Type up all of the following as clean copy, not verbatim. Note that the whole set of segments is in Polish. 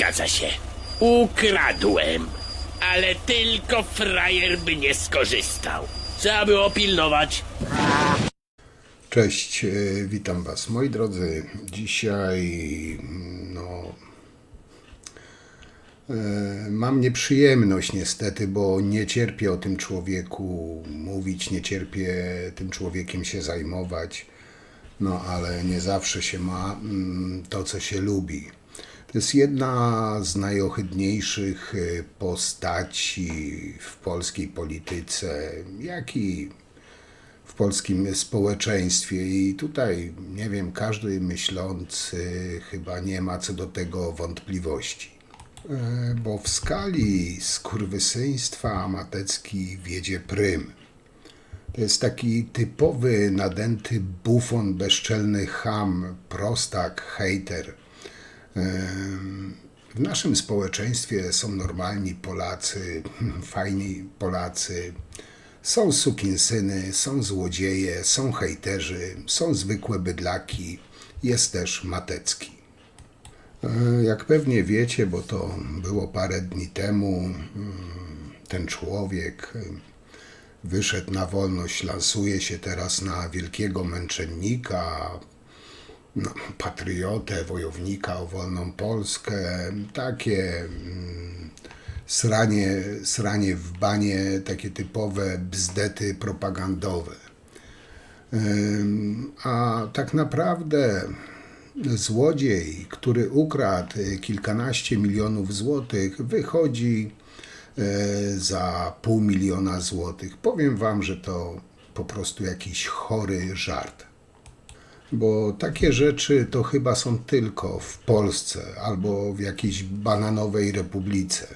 Zgadza się. Ukradłem. Ale tylko frajer by nie skorzystał. Trzeba było pilnować. Cześć, witam Was, moi drodzy. Dzisiaj mam nieprzyjemność niestety, bo nie cierpię o tym człowieku mówić, nie cierpię tym człowiekiem się zajmować, no ale nie zawsze się ma to, co się lubi. To jest jedna z najohydniejszych postaci w polskiej polityce, jak i w polskim społeczeństwie. I tutaj, nie wiem, każdy myślący chyba nie ma co do tego wątpliwości. Bo w skali skurwysyństwa Matecki wiedzie prym. To jest taki typowy, nadęty bufon, bezczelny cham, prostak, hejter. W naszym społeczeństwie są normalni Polacy, fajni Polacy, są sukinsyny, są złodzieje, są hejterzy, są zwykłe bydlaki, jest też Matecki. Jak pewnie wiecie, bo to było parę dni temu, ten człowiek wyszedł na wolność, lansuje się teraz na wielkiego męczennika, patriotę, wojownika o wolną Polskę, takie sranie w banie, takie typowe bzdety propagandowe. A tak naprawdę złodziej, który ukradł kilkanaście milionów złotych, wychodzi za $500 000 złotych. Powiem Wam, że to po prostu jakiś chory żart. Bo takie rzeczy to chyba są tylko w Polsce albo w jakiejś bananowej republice.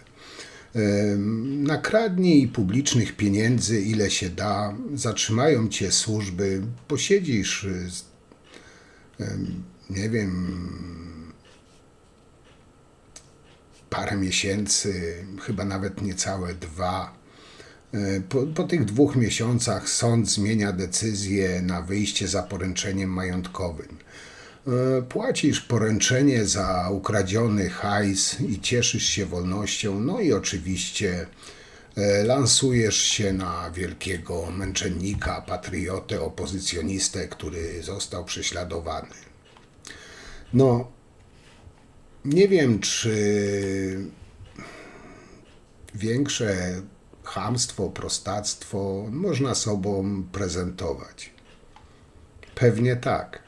Nakradnij publicznych pieniędzy ile się da, zatrzymają cię służby, posiedzisz, nie wiem, parę miesięcy, chyba nawet niecałe 2. Po tych 2 miesiącach sąd zmienia decyzję na wyjście za poręczeniem majątkowym. Płacisz poręczenie za ukradziony hajs i cieszysz się wolnością, no i oczywiście lansujesz się na wielkiego męczennika, patriotę, opozycjonistę, który został prześladowany. No, nie wiem, czy większe chamstwo, prostactwo można sobą prezentować. Pewnie tak.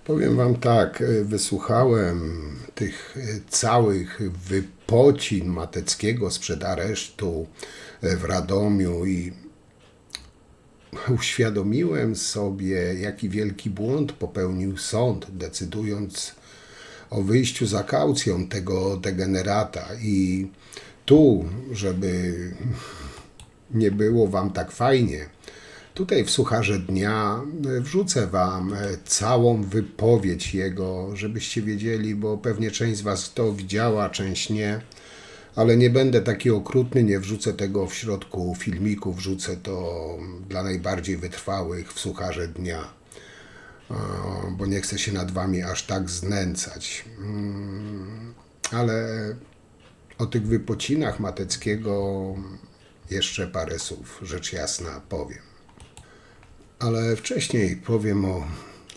Powiem Wam tak, wysłuchałem tych całych wypocin Mateckiego sprzed aresztu w Radomiu i uświadomiłem sobie, jaki wielki błąd popełnił sąd, decydując o wyjściu za kaucją tego degenerata. I tu, żeby nie było Wam tak fajnie, tutaj w Sucharze Dnia wrzucę Wam całą wypowiedź jego, żebyście wiedzieli, bo pewnie część z Was to widziała, część nie, ale nie będę taki okrutny, nie wrzucę tego w środku filmiku, wrzucę to dla najbardziej wytrwałych w Sucharze Dnia, bo nie chcę się nad Wami aż tak znęcać. Ale o tych wypocinach Mateckiego jeszcze parę słów, rzecz jasna, powiem. Ale wcześniej powiem o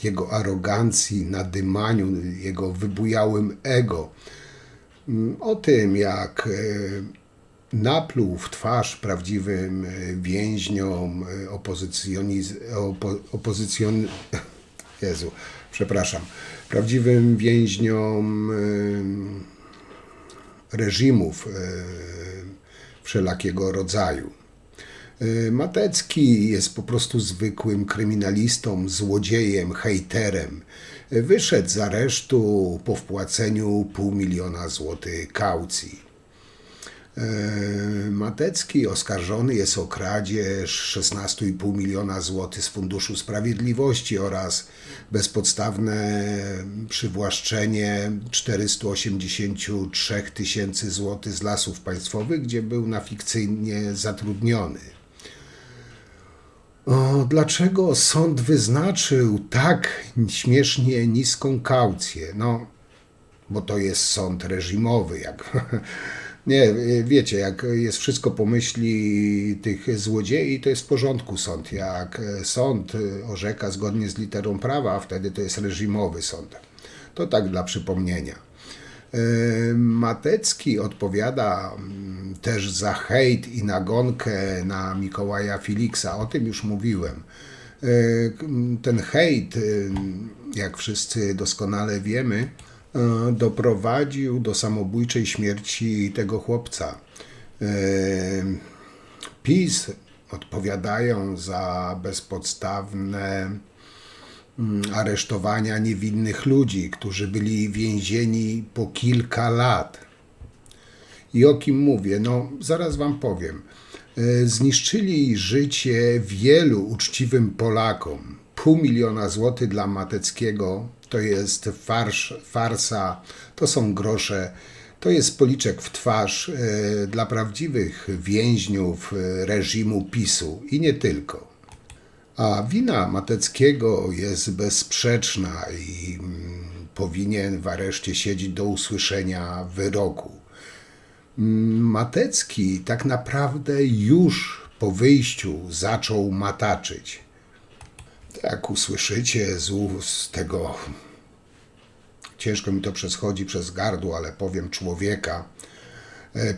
jego arogancji, nadymaniu, jego wybujałym ego. O tym, jak napluł w twarz prawdziwym więźniom prawdziwym więźniom reżimów wszelakiego rodzaju. Matecki jest po prostu zwykłym kryminalistą, złodziejem, hejterem. Wyszedł z aresztu po wpłaceniu $500 000 złotych kaucji. Matecki oskarżony jest o kradzież 16,5 miliona złotych z Funduszu Sprawiedliwości oraz bezpodstawne przywłaszczenie 483 tysięcy złotych z Lasów Państwowych, gdzie był na fikcyjnie zatrudniony. Dlaczego sąd wyznaczył tak śmiesznie niską kaucję? No, bo to jest sąd reżimowy, nie, wiecie, jak jest wszystko po myśli tych złodziei, to jest w porządku sąd. Jak sąd orzeka zgodnie z literą prawa, wtedy to jest reżimowy sąd. To tak dla przypomnienia. Matecki odpowiada też za hejt i nagonkę na Mikołaja Filiksa. O tym już mówiłem. Ten hejt, jak wszyscy doskonale wiemy, doprowadził do samobójczej śmierci tego chłopca. PiS odpowiadają za bezpodstawne aresztowania niewinnych ludzi, którzy byli więzieni po kilka lat. I o kim mówię? No, zaraz wam powiem. Zniszczyli życie wielu uczciwym Polakom. 500 000 złotych dla Mateckiego to jest farsa, to są grosze, to jest policzek w twarz dla prawdziwych więźniów reżimu PiS-u i nie tylko. A wina Mateckiego jest bezsprzeczna i powinien w areszcie siedzieć do usłyszenia wyroku. Matecki tak naprawdę już po wyjściu zaczął mataczyć. Jak usłyszycie z ust tego, ciężko mi to przechodzi przez gardło, ale powiem człowieka,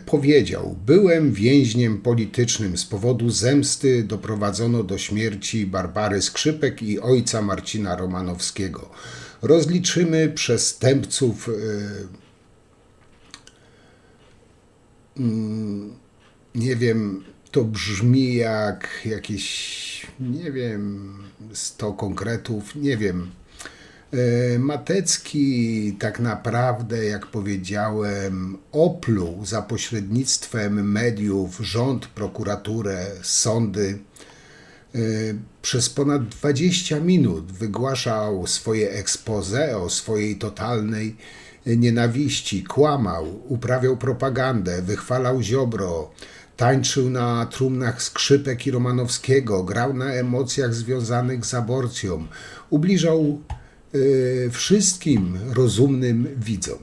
powiedział: byłem więźniem politycznym, z powodu zemsty doprowadzono do śmierci Barbary Skrzypek i ojca Marcina Romanowskiego. Rozliczymy przestępców, nie wiem, to brzmi jak jakieś, nie wiem, 100 konkretów, nie wiem. Matecki tak naprawdę, jak powiedziałem, opluł za pośrednictwem mediów rząd, prokuraturę, sądy. Przez ponad 20 minut wygłaszał swoje expose o swojej totalnej nienawiści, kłamał, uprawiał propagandę, wychwalał Ziobro, tańczył na trumnach Skrzypek i Romanowskiego, grał na emocjach związanych z aborcją, ubliżał wszystkim rozumnym widzom.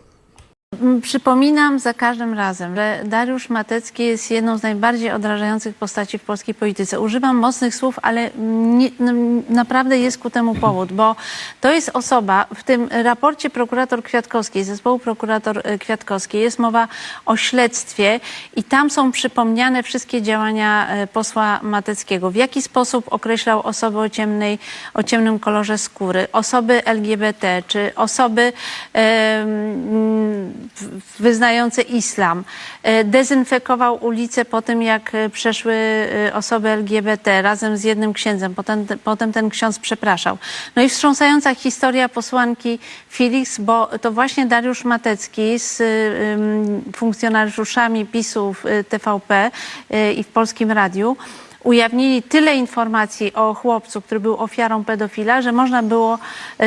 Przypominam za każdym razem, że Dariusz Matecki jest jedną z najbardziej odrażających postaci w polskiej polityce. Używam mocnych słów, ale naprawdę jest ku temu powód, bo to jest osoba, w tym raporcie prokurator Kwiatkowskiej, zespołu prokurator Kwiatkowskiej, jest mowa o śledztwie i tam są przypomniane wszystkie działania posła Mateckiego. W jaki sposób określał osoby o ciemnym kolorze skóry, osoby LGBT, czy osoby wyznające islam. Dezynfekował ulice po tym, jak przeszły osoby LGBT razem z jednym księdzem. Potem ten ksiądz przepraszał. No i wstrząsająca historia posłanki Filiks, bo to właśnie Dariusz Matecki z funkcjonariuszami PiS-u w TVP i w Polskim Radiu ujawnili tyle informacji o chłopcu, który był ofiarą pedofila, że można było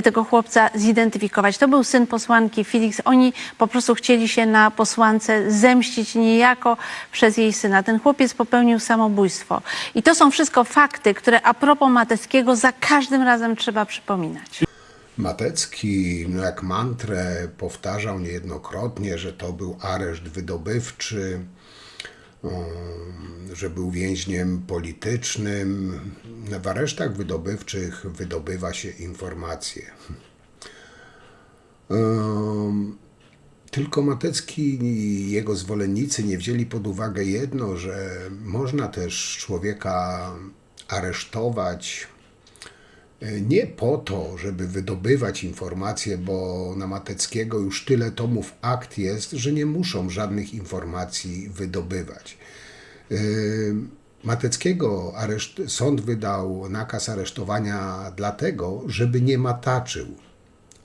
tego chłopca zidentyfikować. To był syn posłanki Filiks. Oni po prostu chcieli się na posłance zemścić niejako przez jej syna. Ten chłopiec popełnił samobójstwo. I to są wszystko fakty, które a propos Mateckiego za każdym razem trzeba przypominać. Matecki jak mantrę powtarzał niejednokrotnie, że to był areszt wydobywczy, że był więźniem politycznym. W aresztach wydobywczych wydobywa się informacje. Tylko Matecki i jego zwolennicy nie wzięli pod uwagę jedno, że można też człowieka aresztować nie po to, żeby wydobywać informacje, bo na Mateckiego już tyle tomów akt jest, że nie muszą żadnych informacji wydobywać. Mateckiego sąd wydał nakaz aresztowania dlatego, żeby nie mataczył,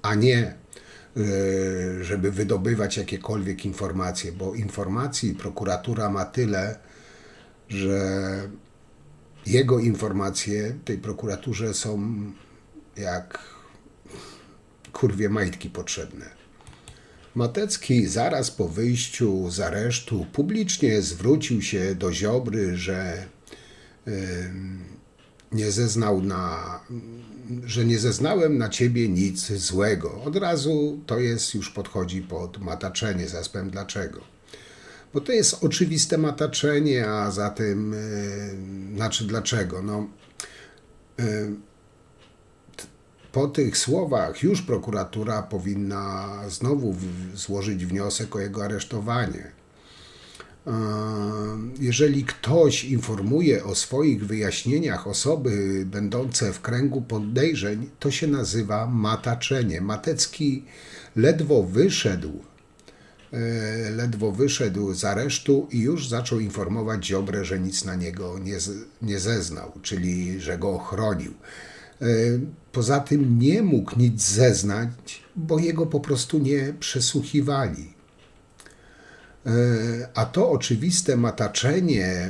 a nie żeby wydobywać jakiekolwiek informacje, bo informacji prokuratura ma tyle, że jego informacje tej prokuraturze są jak kurwie majtki potrzebne. Matecki zaraz po wyjściu z aresztu publicznie zwrócił się do Ziobry, że nie zeznałem na ciebie nic złego. Od razu to jest, już podchodzi pod mataczenie. Zaraz powiem dlaczego. Bo to jest oczywiste mataczenie, a zatem, dlaczego? Po tych słowach już prokuratura powinna znowu złożyć wniosek o jego aresztowanie. Jeżeli ktoś informuje o swoich wyjaśnieniach osoby będące w kręgu podejrzeń, to się nazywa mataczenie. Matecki ledwo wyszedł z aresztu i już zaczął informować Ziobrę, że nic na niego nie zeznał, czyli że go ochronił. Poza tym nie mógł nic zeznać, bo jego po prostu nie przesłuchiwali. A to oczywiste mataczenie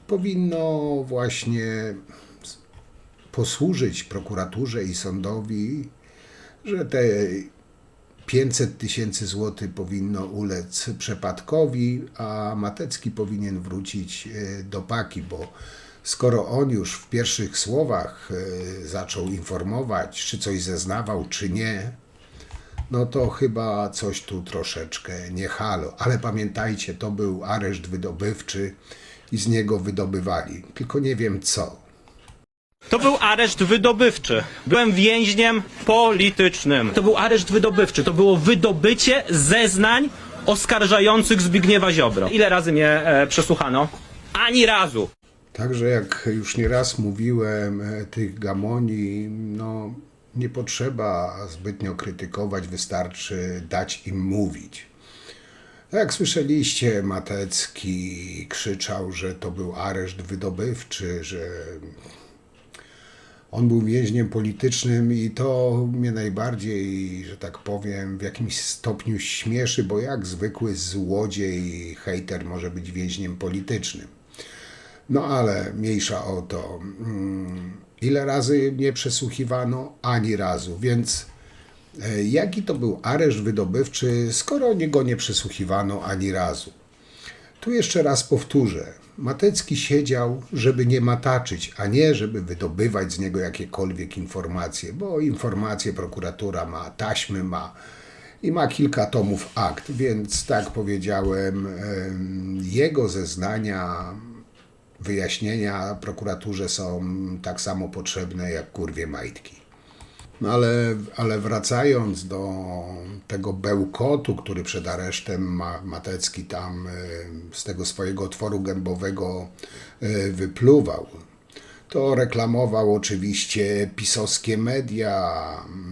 powinno właśnie posłużyć prokuraturze i sądowi, że te 500 000 złotych powinno ulec przepadkowi, a Matecki powinien wrócić do paki, bo skoro on już w pierwszych słowach zaczął informować, czy coś zeznawał, czy nie, no to chyba coś tu troszeczkę nie halo. Ale pamiętajcie, to był areszt wydobywczy i z niego wydobywali. Tylko nie wiem co. To był areszt wydobywczy. Byłem więźniem politycznym. To był areszt wydobywczy. To było wydobycie zeznań oskarżających Zbigniewa Ziobro. Ile razy mnie przesłuchano? Ani razu. Także jak już nieraz mówiłem, tych gamoni, nie potrzeba zbytnio krytykować, wystarczy dać im mówić. Jak słyszeliście, Matecki krzyczał, że to był areszt wydobywczy, że on był więźniem politycznym i to mnie najbardziej, że tak powiem, w jakimś stopniu śmieszy, bo jak zwykły złodziej, hejter może być więźniem politycznym. No ale mniejsza o to. Ile razy nie przesłuchiwano? Ani razu. Więc jaki to był areszt wydobywczy, skoro go nie przesłuchiwano ani razu? Tu jeszcze raz powtórzę. Matecki siedział, żeby nie mataczyć, a nie żeby wydobywać z niego jakiekolwiek informacje, bo informacje prokuratura ma, taśmy ma i ma kilka tomów akt, więc tak powiedziałem, jego zeznania, wyjaśnienia prokuraturze są tak samo potrzebne jak kurwie majtki. No ale wracając do tego bełkotu, który przed aresztem Matecki tam z tego swojego otworu gębowego wypluwał, to reklamował oczywiście pisowskie media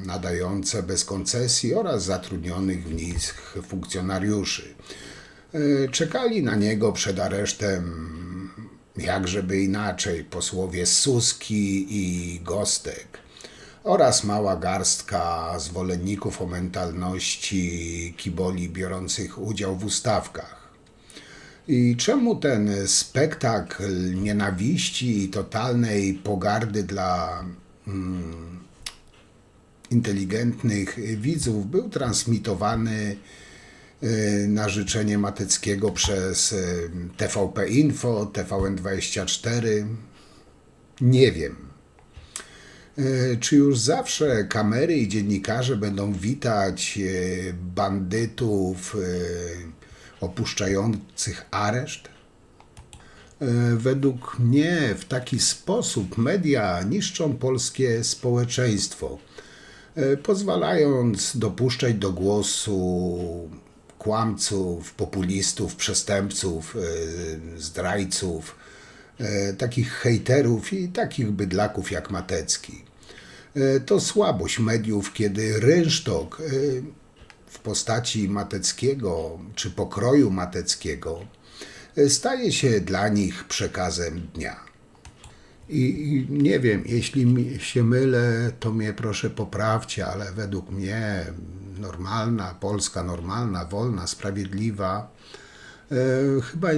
nadające bez koncesji oraz zatrudnionych w nich funkcjonariuszy. Czekali na niego przed aresztem, jakżeby inaczej, posłowie Suski i Gostek oraz mała garstka zwolenników o mentalności kiboli biorących udział w ustawkach. I czemu ten spektakl nienawiści i totalnej pogardy dla inteligentnych widzów był transmitowany na życzenie Mateckiego przez TVP Info, TVN24? Nie wiem. Czy już zawsze kamery i dziennikarze będą witać bandytów opuszczających areszt? Według mnie w taki sposób media niszczą polskie społeczeństwo, pozwalając dopuszczać do głosu kłamców, populistów, przestępców, zdrajców, takich hejterów i takich bydlaków jak Matecki. To słabość mediów, kiedy rynsztok w postaci Mateckiego czy pokroju Mateckiego staje się dla nich przekazem dnia. I nie wiem, jeśli się mylę, to mnie proszę poprawcie, ale według mnie normalna, Polska normalna, wolna, sprawiedliwa, chyba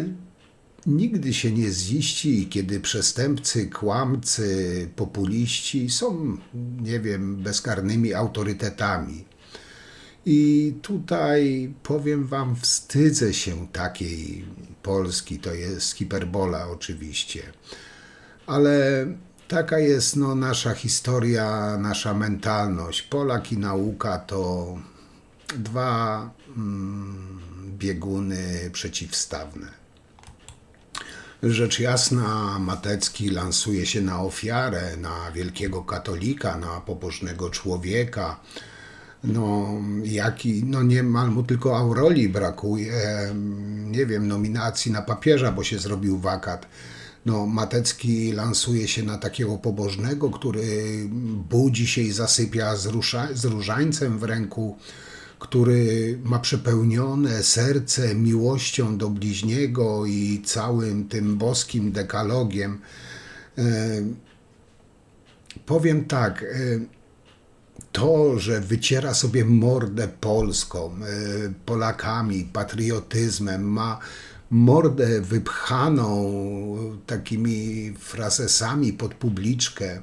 nigdy się nie ziści, kiedy przestępcy, kłamcy, populiści są, nie wiem, bezkarnymi autorytetami. I tutaj powiem wam, wstydzę się takiej Polski, to jest hiperbola oczywiście. Ale taka jest no, nasza historia, nasza mentalność. Polak i nauka to dwa bieguny przeciwstawne. Rzecz jasna, Matecki lansuje się na ofiarę, na wielkiego katolika, na pobożnego człowieka. No niemal mu tylko Aurolii brakuje, nie wiem, nominacji na papieża, bo się zrobił wakat. No, Matecki lansuje się na takiego pobożnego, który budzi się i zasypia z różańcem w ręku, który ma przepełnione serce miłością do bliźniego i całym tym boskim dekalogiem. Powiem tak, to, że wyciera sobie mordę Polską, Polakami, patriotyzmem, ma mordę wypchaną takimi frazesami pod publiczkę.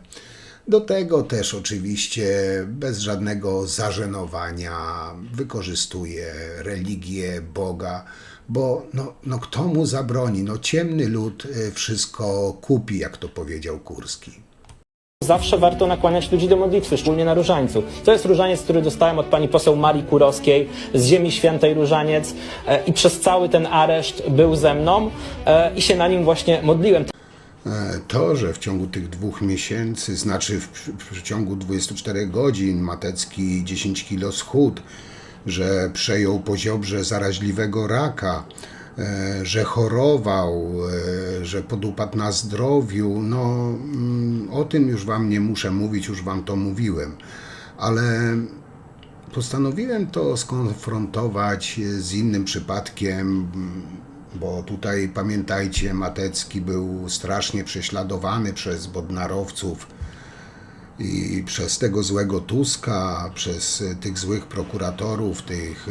Do tego też oczywiście bez żadnego zażenowania wykorzystuje religię, Boga, bo no kto mu zabroni? No ciemny lud wszystko kupi, jak to powiedział Kurski. Zawsze warto nakłaniać ludzi do modlitwy, szczególnie na różańcu. To jest różaniec, który dostałem od pani poseł Marii Kurowskiej z Ziemi Świętej Różaniec i przez cały ten areszt był ze mną i się na nim właśnie modliłem. To, że w ciągu tych 2 miesięcy, znaczy w ciągu 24 godzin Matecki 10 kilo schudł, że przejął po Ziobrze zaraźliwego raka, że chorował, że podupadł na zdrowiu, no o tym już wam nie muszę mówić, już wam to mówiłem, ale postanowiłem to skonfrontować z innym przypadkiem, bo tutaj pamiętajcie, Matecki był strasznie prześladowany przez bodnarowców i przez tego złego Tuska, przez tych złych prokuratorów, tych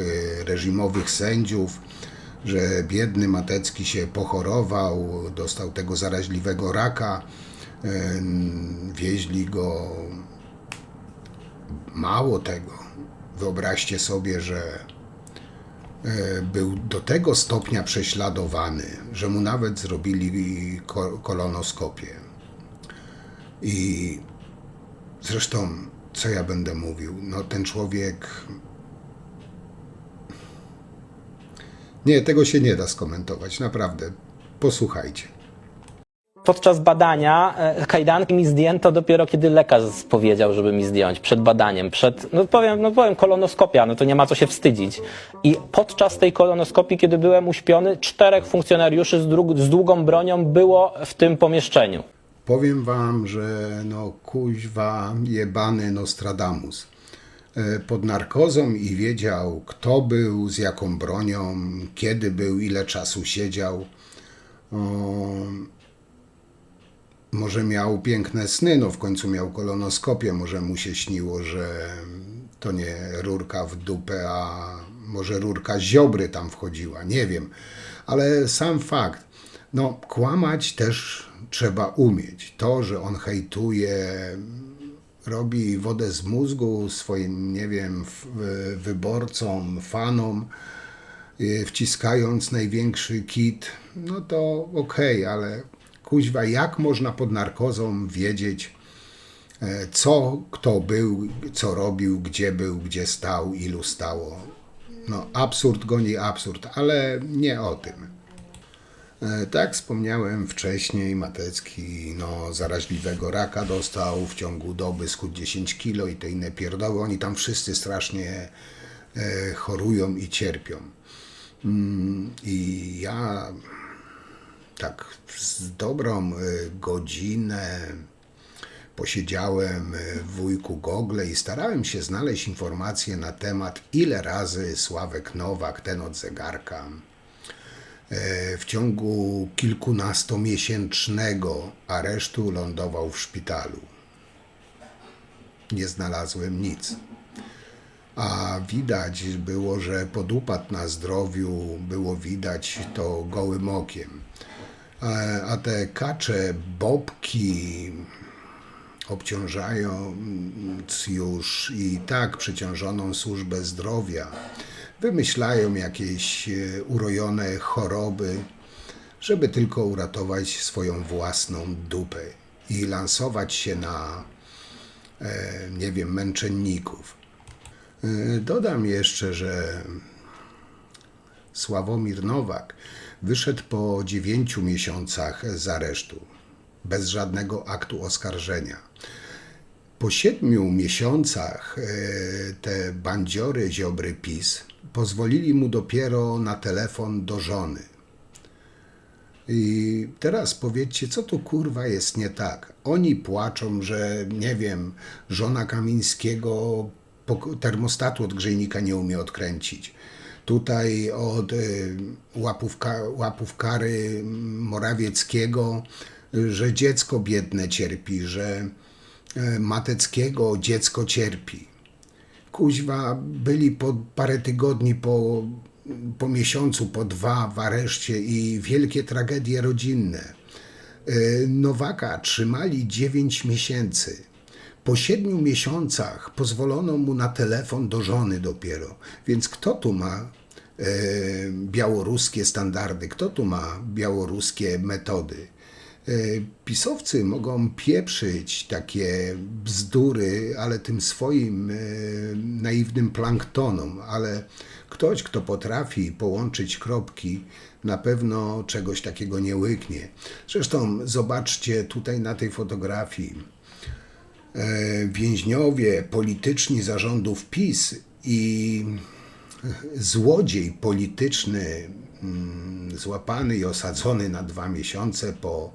reżimowych sędziów, że biedny Matecki się pochorował, dostał tego zaraźliwego raka, wieźli go, mało tego, wyobraźcie sobie, że był do tego stopnia prześladowany, że mu nawet zrobili kolonoskopię. I zresztą, co ja będę mówił, no ten człowiek... Nie, tego się nie da skomentować, naprawdę. Posłuchajcie. Podczas badania kajdanki mi zdjęto dopiero kiedy lekarz powiedział, żeby mi zdjąć, przed badaniem, powiem kolonoskopia, no to nie ma co się wstydzić. I podczas tej kolonoskopii, kiedy byłem uśpiony, 4 funkcjonariuszy z długą bronią było w tym pomieszczeniu. Powiem wam, że no kuźwa jebany Nostradamus. Pod narkozą i wiedział, kto był, z jaką bronią, kiedy był, ile czasu siedział. Może miał piękne sny, no w końcu miał kolonoskopię, może mu się śniło, że to nie rurka w dupę, a może rurka z Ziobry tam wchodziła, nie wiem. Ale sam fakt, no kłamać też trzeba umieć. To, że on hejtuje, robi wodę z mózgu swoim, nie wiem, wyborcom, fanom, wciskając największy kit, no to okej, ale kuźwa, jak można pod narkozą wiedzieć, co kto był, co robił, gdzie stał, ilu stało. No absurd goni absurd, ale nie o tym. Tak wspomniałem wcześniej, Matecki zaraźliwego raka dostał, w ciągu doby schudł 10 kilo i te inne pierdoły. Oni tam wszyscy strasznie chorują i cierpią. I ja tak z dobrą godzinę posiedziałem w wujku Google i starałem się znaleźć informacje na temat, ile razy Sławek Nowak, ten od zegarka, W ciągu kilkunastomiesięcznego aresztu lądował w szpitalu. Nie znalazłem nic. A widać było, że podupadł na zdrowiu, było widać to gołym okiem. A te kacze, bobki, obciążając już i tak przeciążoną służbę zdrowia, wymyślają jakieś urojone choroby, żeby tylko uratować swoją własną dupę i lansować się na, nie wiem, męczenników. Dodam jeszcze, że Sławomir Nowak wyszedł po 9 miesiącach z aresztu, bez żadnego aktu oskarżenia. Po 7 miesiącach te bandziory Ziobry PiS pozwolili mu dopiero na telefon do żony. I teraz powiedzcie, co tu kurwa jest nie tak? Oni płaczą, że nie wiem, żona Kamińskiego termostatu od grzejnika nie umie odkręcić. Tutaj od łapów kary Morawieckiego, że dziecko biedne cierpi, że Mateckiego dziecko cierpi. Kuźwa, byli po parę tygodni, po miesiącu, po 2 w areszcie i wielkie tragedie rodzinne. Nowaka trzymali 9 miesięcy. Po 7 miesiącach pozwolono mu na telefon do żony dopiero. Więc kto tu ma białoruskie standardy? Kto tu ma białoruskie metody? Pisowcy mogą pieprzyć takie bzdury, ale tym swoim naiwnym planktonom, ale ktoś, kto potrafi połączyć kropki, na pewno czegoś takiego nie łyknie. Zresztą zobaczcie tutaj na tej fotografii. Więźniowie polityczni zarządów PiS i złodziej polityczny złapany i osadzony na 2 miesiące po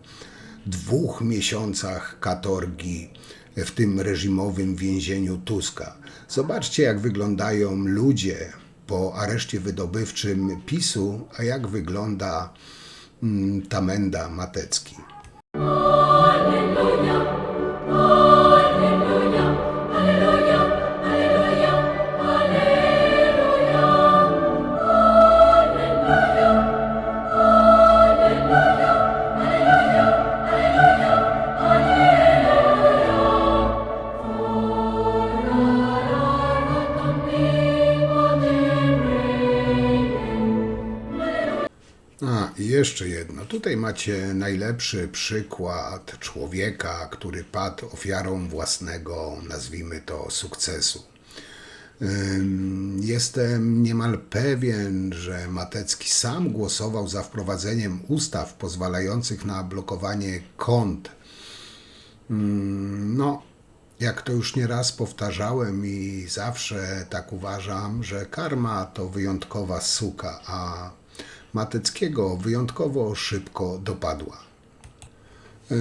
2 miesiącach katorgi w tym reżimowym więzieniu Tuska. Zobaczcie, jak wyglądają ludzie po areszcie wydobywczym PiS-u, a jak wygląda Tamenda Matecki. I jeszcze jedno. Tutaj macie najlepszy przykład człowieka, który padł ofiarą własnego, nazwijmy to, sukcesu. Jestem niemal pewien, że Matecki sam głosował za wprowadzeniem ustaw pozwalających na blokowanie kont. No, jak to już nieraz powtarzałem i zawsze tak uważam, że karma to wyjątkowa suka, a Mateckiego wyjątkowo szybko dopadła.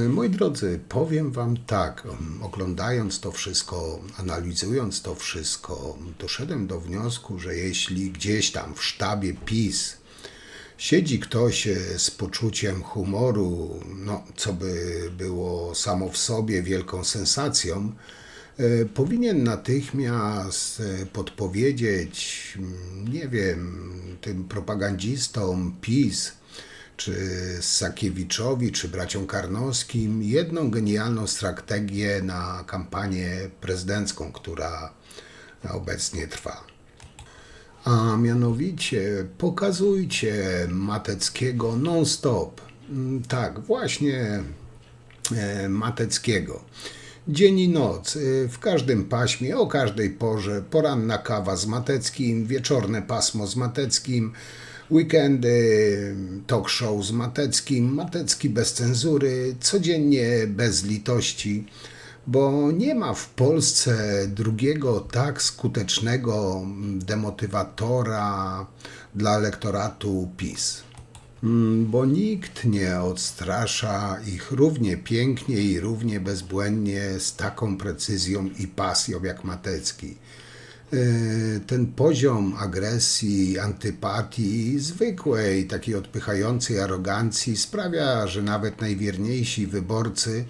Moi drodzy, powiem wam tak, oglądając to wszystko, analizując to wszystko, doszedłem do wniosku, że jeśli gdzieś tam w sztabie PiS siedzi ktoś z poczuciem humoru, no, co by było samo w sobie wielką sensacją, powinien natychmiast podpowiedzieć, nie wiem, tym propagandzistom PiS, czy Sakiewiczowi, czy braciom Karnowskim jedną genialną strategię na kampanię prezydencką, która obecnie trwa. A mianowicie pokazujcie Mateckiego non-stop. Tak, właśnie Mateckiego. Dzień i noc, w każdym paśmie, o każdej porze, poranna kawa z Mateckim, wieczorne pasmo z Mateckim, weekendy, talk show z Mateckim, Matecki bez cenzury, codziennie bez litości, bo nie ma w Polsce drugiego tak skutecznego demotywatora dla elektoratu PiS. Bo nikt nie odstrasza ich równie pięknie i równie bezbłędnie z taką precyzją i pasją jak Matecki. ten poziom agresji, antypatii, zwykłej, takiej odpychającej arogancji sprawia, że nawet najwierniejsi wyborcy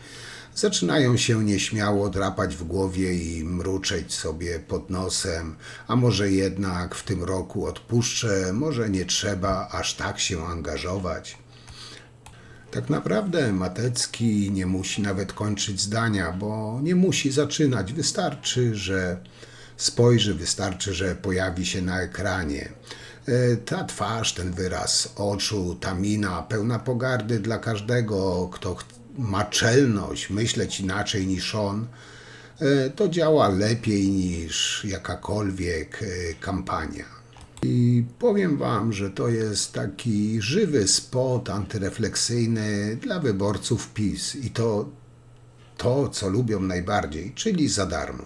zaczynają się nieśmiało drapać w głowie i mruczeć sobie pod nosem, a może jednak w tym roku odpuszczę, może nie trzeba aż tak się angażować. Tak naprawdę Matecki nie musi nawet kończyć zdania, bo nie musi zaczynać. Wystarczy, że spojrzy, wystarczy, że pojawi się na ekranie. Ta twarz, ten wyraz oczu, ta mina pełna pogardy dla każdego, kto ma czelność myśleć inaczej niż on, to działa lepiej niż jakakolwiek kampania. I powiem wam, że to jest taki żywy spot antyrefleksyjny dla wyborców PiS i to, co lubią najbardziej, czyli za darmo.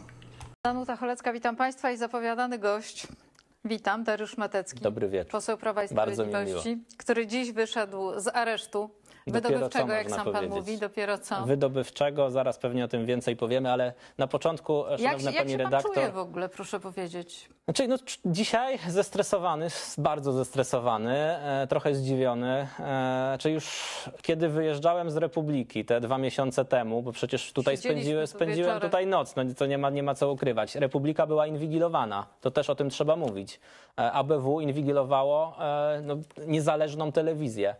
Danuta Cholecka, witam Państwa i zapowiadany gość. Witam, Dariusz Matecki. Dobry wieczór. Poseł Prawa i Bardzo mi Sprawiedliwości, który dziś wyszedł z aresztu Dopiero wydobywczego, co, jak można sam Pan powiedzieć. mówi, dopiero co. Wydobywczego, zaraz pewnie o tym więcej powiemy, ale na początku, szanowna Jak pani się Pan redaktor... czuje w ogóle, proszę powiedzieć? Znaczy, no, dzisiaj zestresowany, bardzo zestresowany, trochę zdziwiony. Czy już kiedy wyjeżdżałem z Republiki te 2 miesiące temu, bo przecież tutaj Siedzieliśmy tu spędziłem wieczorem. tutaj noc, no to nie ma co ukrywać. Republika była inwigilowana, to też o tym trzeba mówić. ABW inwigilowało niezależną telewizję.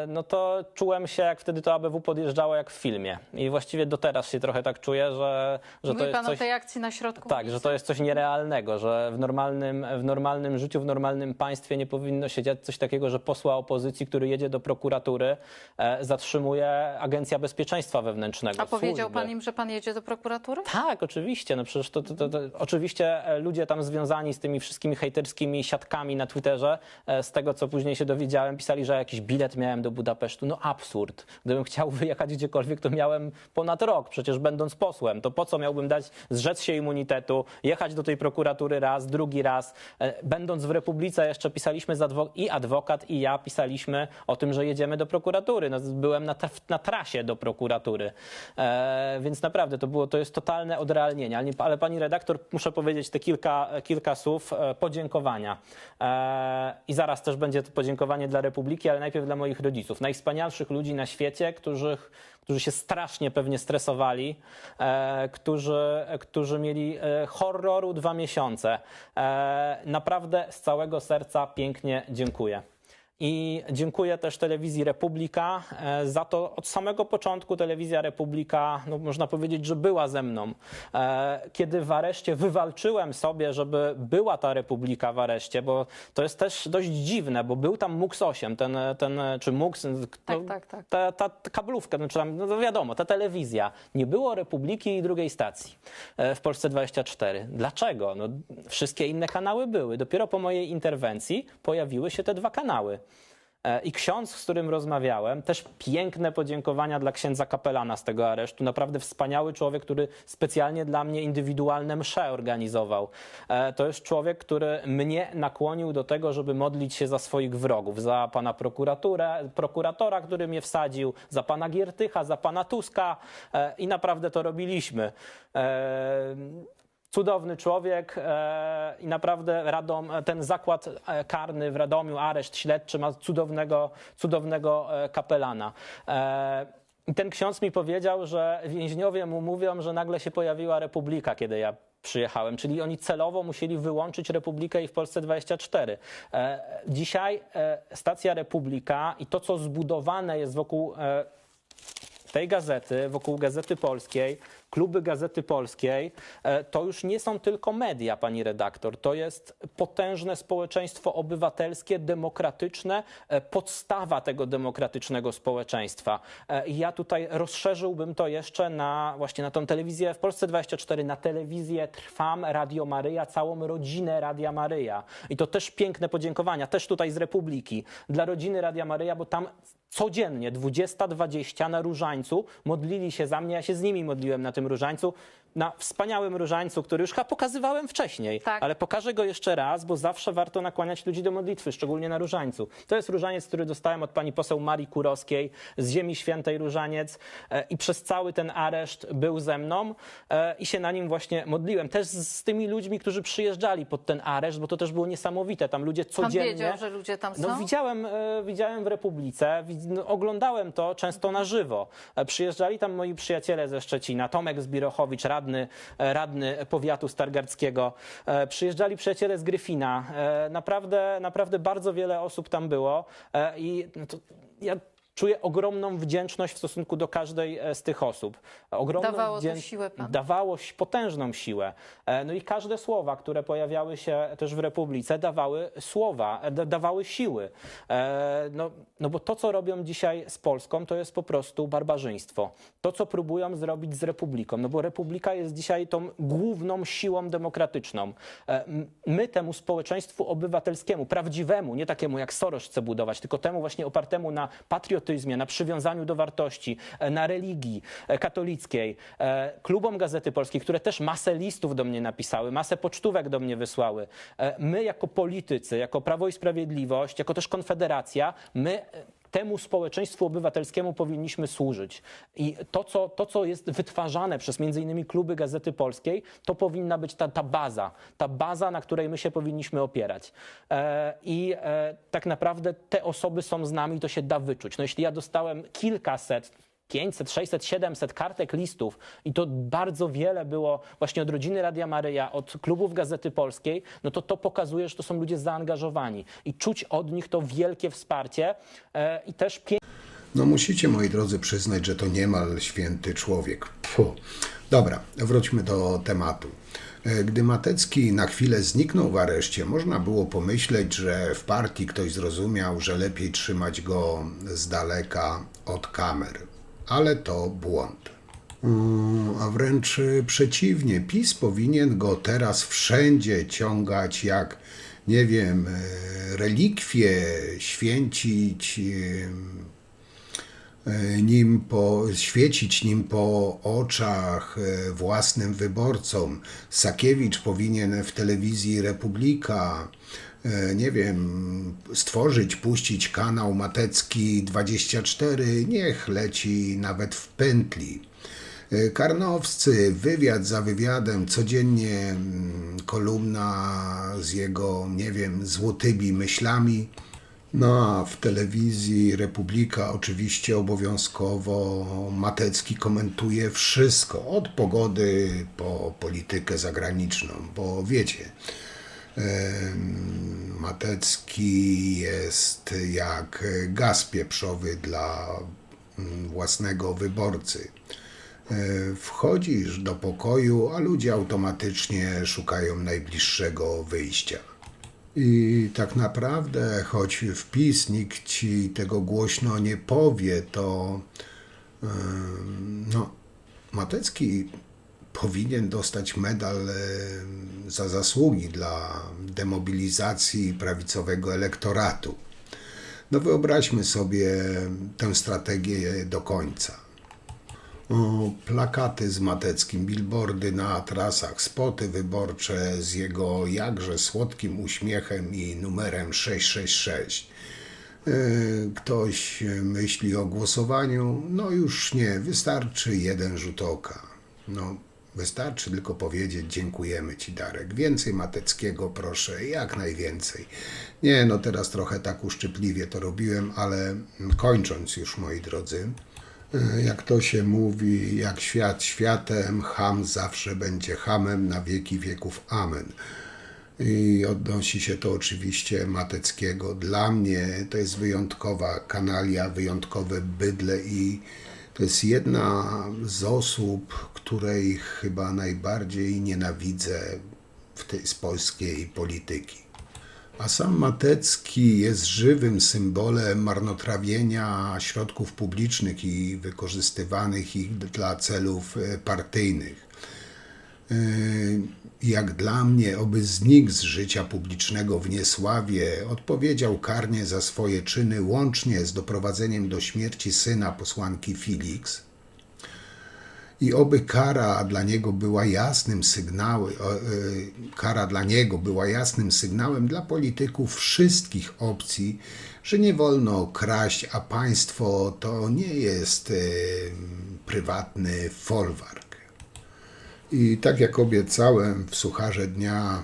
No to czułem się, jak wtedy to ABW podjeżdżało, jak w filmie. I właściwie do teraz się trochę tak czuję, że to Mówi jest Pan coś... o tej akcji na środku Tak, ulicy? że to jest coś nierealnego, że w normalnym życiu, w normalnym państwie nie powinno się dziać coś takiego, że posła opozycji, który jedzie do prokuratury, zatrzymuje Agencja Bezpieczeństwa Wewnętrznego. A powiedział służby. Pan im, że Pan jedzie do prokuratury? Tak, oczywiście. No przecież oczywiście ludzie tam związani z tymi wszystkimi hejterskimi siatkami na Twitterze, z tego co później się dowiedziałem, pisali, że jakiś bilet miałem do Budapesztu. No absurd. Gdybym chciał wyjechać gdziekolwiek, to miałem ponad rok, przecież będąc posłem. To po co miałbym zrzec się immunitetu, jechać do tej prokuratury raz, drugi raz. Będąc w Republice jeszcze pisaliśmy i adwokat, i ja pisaliśmy o tym, że jedziemy do prokuratury. No, byłem na trasie do prokuratury. Więc naprawdę to jest totalne odrealnienie. Ale pani redaktor, muszę powiedzieć te kilka słów podziękowania. I zaraz też będzie to podziękowanie dla Republiki, ale najpierw dla moich rodziców. Najwspanialszych ludzi na świecie, którzy się strasznie pewnie stresowali, którzy mieli horroru 2 miesiące. Naprawdę z całego serca pięknie dziękuję. I dziękuję też Telewizji Republika za to od samego początku Telewizja Republika, no można powiedzieć, że była ze mną. Kiedy w areszcie wywalczyłem sobie, żeby była ta Republika w areszcie, bo to jest też dość dziwne, bo był tam MUX 8, czy MUX, Tak. ta kablówka, no wiadomo, ta telewizja. Nie było Republiki i drugiej stacji w Polsce 24. Dlaczego? No, wszystkie inne kanały były. Dopiero po mojej interwencji pojawiły się te 2 kanały. I ksiądz, z którym rozmawiałem, też piękne podziękowania dla księdza kapelana z tego aresztu. Naprawdę wspaniały człowiek, który specjalnie dla mnie indywidualne msze organizował. To jest człowiek, który mnie nakłonił do tego, żeby modlić się za swoich wrogów. Za pana prokuratora, który mnie wsadził, za pana Giertycha, za pana Tuska i naprawdę to robiliśmy. Cudowny człowiek i naprawdę ten zakład karny w Radomiu, areszt śledczy ma cudownego kapelana. I ten ksiądz mi powiedział, że więźniowie mu mówią, że nagle się pojawiła Republika, kiedy ja przyjechałem, czyli oni celowo musieli wyłączyć Republikę i w Polsce 24. Dzisiaj stacja Republika i to, co zbudowane jest wokół tej gazety, wokół Gazety Polskiej, kluby Gazety Polskiej, to już nie są tylko media, pani redaktor. To jest potężne społeczeństwo obywatelskie, demokratyczne, podstawa tego demokratycznego społeczeństwa. I ja tutaj rozszerzyłbym to jeszcze właśnie na tą telewizję w Polsce 24, na telewizję Trwam, Radio Maryja, całą rodzinę Radia Maryja. I to też piękne podziękowania, też tutaj z Republiki, dla rodziny Radia Maryja, bo tam codziennie 20:20 na różańcu modlili się za mnie, ja się z nimi modliłem na tym różańcu, na wspaniałym różańcu, który już chyba pokazywałem wcześniej, Tak. ale pokażę go jeszcze raz, bo zawsze warto nakłaniać ludzi do modlitwy, szczególnie na różańcu. To jest różaniec, który dostałem od pani poseł Marii Kurowskiej z Ziemi Świętej różaniec i przez cały ten areszt był ze mną i się na nim właśnie modliłem. Też z tymi ludźmi, którzy przyjeżdżali pod ten areszt, bo to też było niesamowite. Tam ludzie Pan codziennie... wiedział, że ludzie tam są? No widziałem w Republice, oglądałem to często na żywo. Przyjeżdżali tam moi przyjaciele ze Szczecina, Tomek Zbirochowicz, radny powiatu stargardzkiego. Przyjeżdżali przyjaciele z Gryfina. Naprawdę bardzo wiele osób tam było i ja czuję ogromną wdzięczność w stosunku do każdej z tych osób. Dawało to siłę panu? Dawało potężną siłę. No i każde słowa, które pojawiały się też w Republice, dawały siły. No bo to, co robią dzisiaj z Polską, to jest po prostu barbarzyństwo. To, co próbują zrobić z Republiką. No bo Republika jest dzisiaj tą główną siłą demokratyczną. My temu społeczeństwu obywatelskiemu, prawdziwemu, nie takiemu jak Soros chce budować, tylko temu właśnie opartemu na patriotyzmie, na przywiązaniu do wartości, na religii katolickiej, klubom Gazety Polskiej, które też masę listów do mnie napisały, masę pocztówek do mnie wysłały. My jako politycy, jako Prawo i Sprawiedliwość, jako też Konfederacja, my temu społeczeństwu obywatelskiemu powinniśmy służyć. I to, co jest wytwarzane przez między innymi kluby Gazety Polskiej, to powinna być ta baza, na której my się powinniśmy opierać. Tak naprawdę te osoby są z nami, to się da wyczuć. No jeśli ja dostałem kilkaset, 500, 600, 700 kartek listów i to bardzo wiele było właśnie od rodziny Radia Maryja, od klubów Gazety Polskiej, no to pokazuje, że to są ludzie zaangażowani i czuć od nich to wielkie wsparcie i też No musicie, moi drodzy, przyznać, że to niemal święty człowiek. Pfu. Dobra, wróćmy do tematu. Gdy Matecki na chwilę zniknął w areszcie, można było pomyśleć, że w partii ktoś zrozumiał, że lepiej trzymać go z daleka od kamer. Ale to błąd. A wręcz przeciwnie, PiS powinien go teraz wszędzie ciągać jak, nie wiem, relikwie, świecić nim po oczach własnym wyborcom. Sakiewicz powinien w telewizji Republika, nie wiem, puścić kanał Matecki 24, niech leci nawet w pętli. Karnowscy, wywiad za wywiadem, codziennie kolumna z jego, nie wiem, złotymi myślami. No a w telewizji Republika oczywiście obowiązkowo Matecki komentuje wszystko, od pogody po politykę zagraniczną, bo wiecie, Matecki jest jak gaz pieprzowy dla własnego wyborcy. Wchodzisz do pokoju, a ludzie automatycznie szukają najbliższego wyjścia. I tak naprawdę, choć w PiS nikt ci tego głośno nie powie, to Matecki powinien dostać medal za zasługi dla demobilizacji prawicowego elektoratu. No wyobraźmy sobie tę strategię do końca. Plakaty z Mateckim, billboardy na trasach, spoty wyborcze z jego jakże słodkim uśmiechem i numerem 666. Ktoś myśli o głosowaniu? No już nie, wystarczy jeden rzut oka. No, wystarczy tylko powiedzieć: dziękujemy Ci, Darek. Więcej Mateckiego proszę, jak najwięcej. Nie, no teraz trochę tak uszczypliwie to robiłem, ale kończąc już, moi drodzy, jak to się mówi, jak świat światem, cham zawsze będzie chamem, na wieki wieków amen. I odnosi się to oczywiście Mateckiego. Dla mnie to jest wyjątkowa kanalia, wyjątkowe bydle i to jest jedna z osób, której chyba najbardziej nienawidzę z polskiej polityki. A sam Matecki jest żywym symbolem marnotrawienia środków publicznych i wykorzystywanych ich dla celów partyjnych. jak dla mnie, oby znikł z życia publicznego w niesławie, odpowiedział karnie za swoje czyny, łącznie z doprowadzeniem do śmierci syna posłanki Felix. I oby kara dla niego była jasnym sygnałem dla polityków wszystkich opcji, że nie wolno kraść, a państwo to nie jest prywatny folwark. I tak jak obiecałem, w sucharze dnia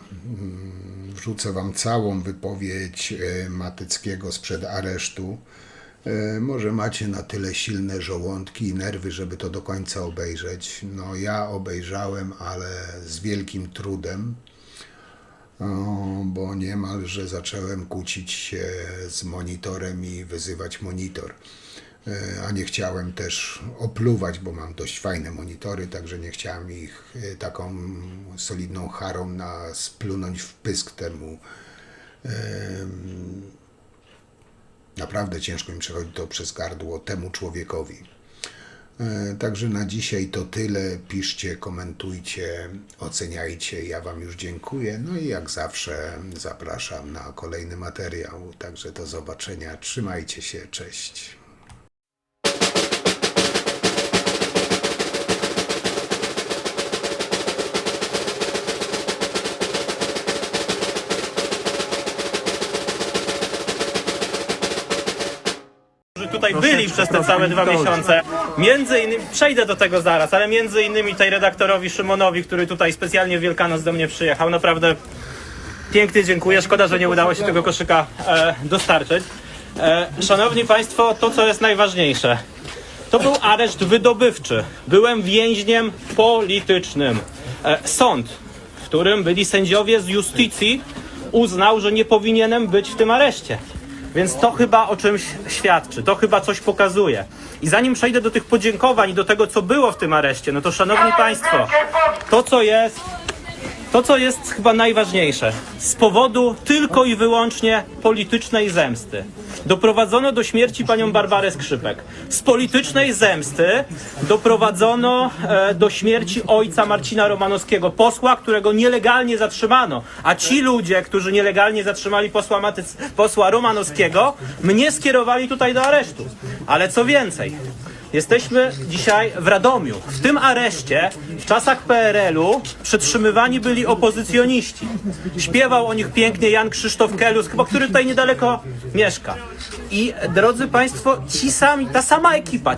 wrzucę wam całą wypowiedź Matyckiego sprzed aresztu. Może macie na tyle silne żołądki i nerwy, żeby to do końca obejrzeć. No ja obejrzałem, ale z wielkim trudem, bo niemalże zacząłem kłócić się z monitorem i wyzywać monitor. A nie chciałem też opluwać, bo mam dość fajne monitory, także nie chciałem ich taką solidną charą splunąć w pysk temu. Naprawdę ciężko mi przechodzi to przez gardło temu człowiekowi. Także na dzisiaj to tyle. Piszcie, komentujcie, oceniajcie. Ja wam już dziękuję. No i jak zawsze zapraszam na kolejny materiał. Także do zobaczenia. Trzymajcie się. Cześć. Tutaj byli przez te całe 2 miesiące. Między innymi, przejdę do tego zaraz, ale między innymi tej redaktorowi Szymonowi, który tutaj specjalnie w Wielkanoc do mnie przyjechał. Naprawdę pięknie dziękuję. Szkoda, że nie udało się tego koszyka dostarczyć. Szanowni Państwo, to co jest najważniejsze. To był areszt wydobywczy. Byłem więźniem politycznym. Sąd, w którym byli sędziowie z Justicji, uznał, że nie powinienem być w tym areszcie. Więc to chyba o czymś świadczy, to chyba coś pokazuje. I zanim przejdę do tych podziękowań i do tego, co było w tym areszcie, no to szanowni Państwo, to co jest chyba najważniejsze, z powodu tylko i wyłącznie politycznej zemsty doprowadzono do śmierci panią Barbarę Skrzypek. Z politycznej zemsty doprowadzono do śmierci ojca Marcina Romanowskiego, posła, którego nielegalnie zatrzymano. A ci ludzie, którzy nielegalnie zatrzymali posła Romanowskiego, mnie skierowali tutaj do aresztu. Ale co więcej, jesteśmy dzisiaj w Radomiu. W tym areszcie w czasach PRL-u przetrzymywani byli opozycjoniści. Śpiewał o nich pięknie Jan Krzysztof Kelus, chyba który tutaj niedaleko mieszka. I drodzy Państwo, ta sama ekipa,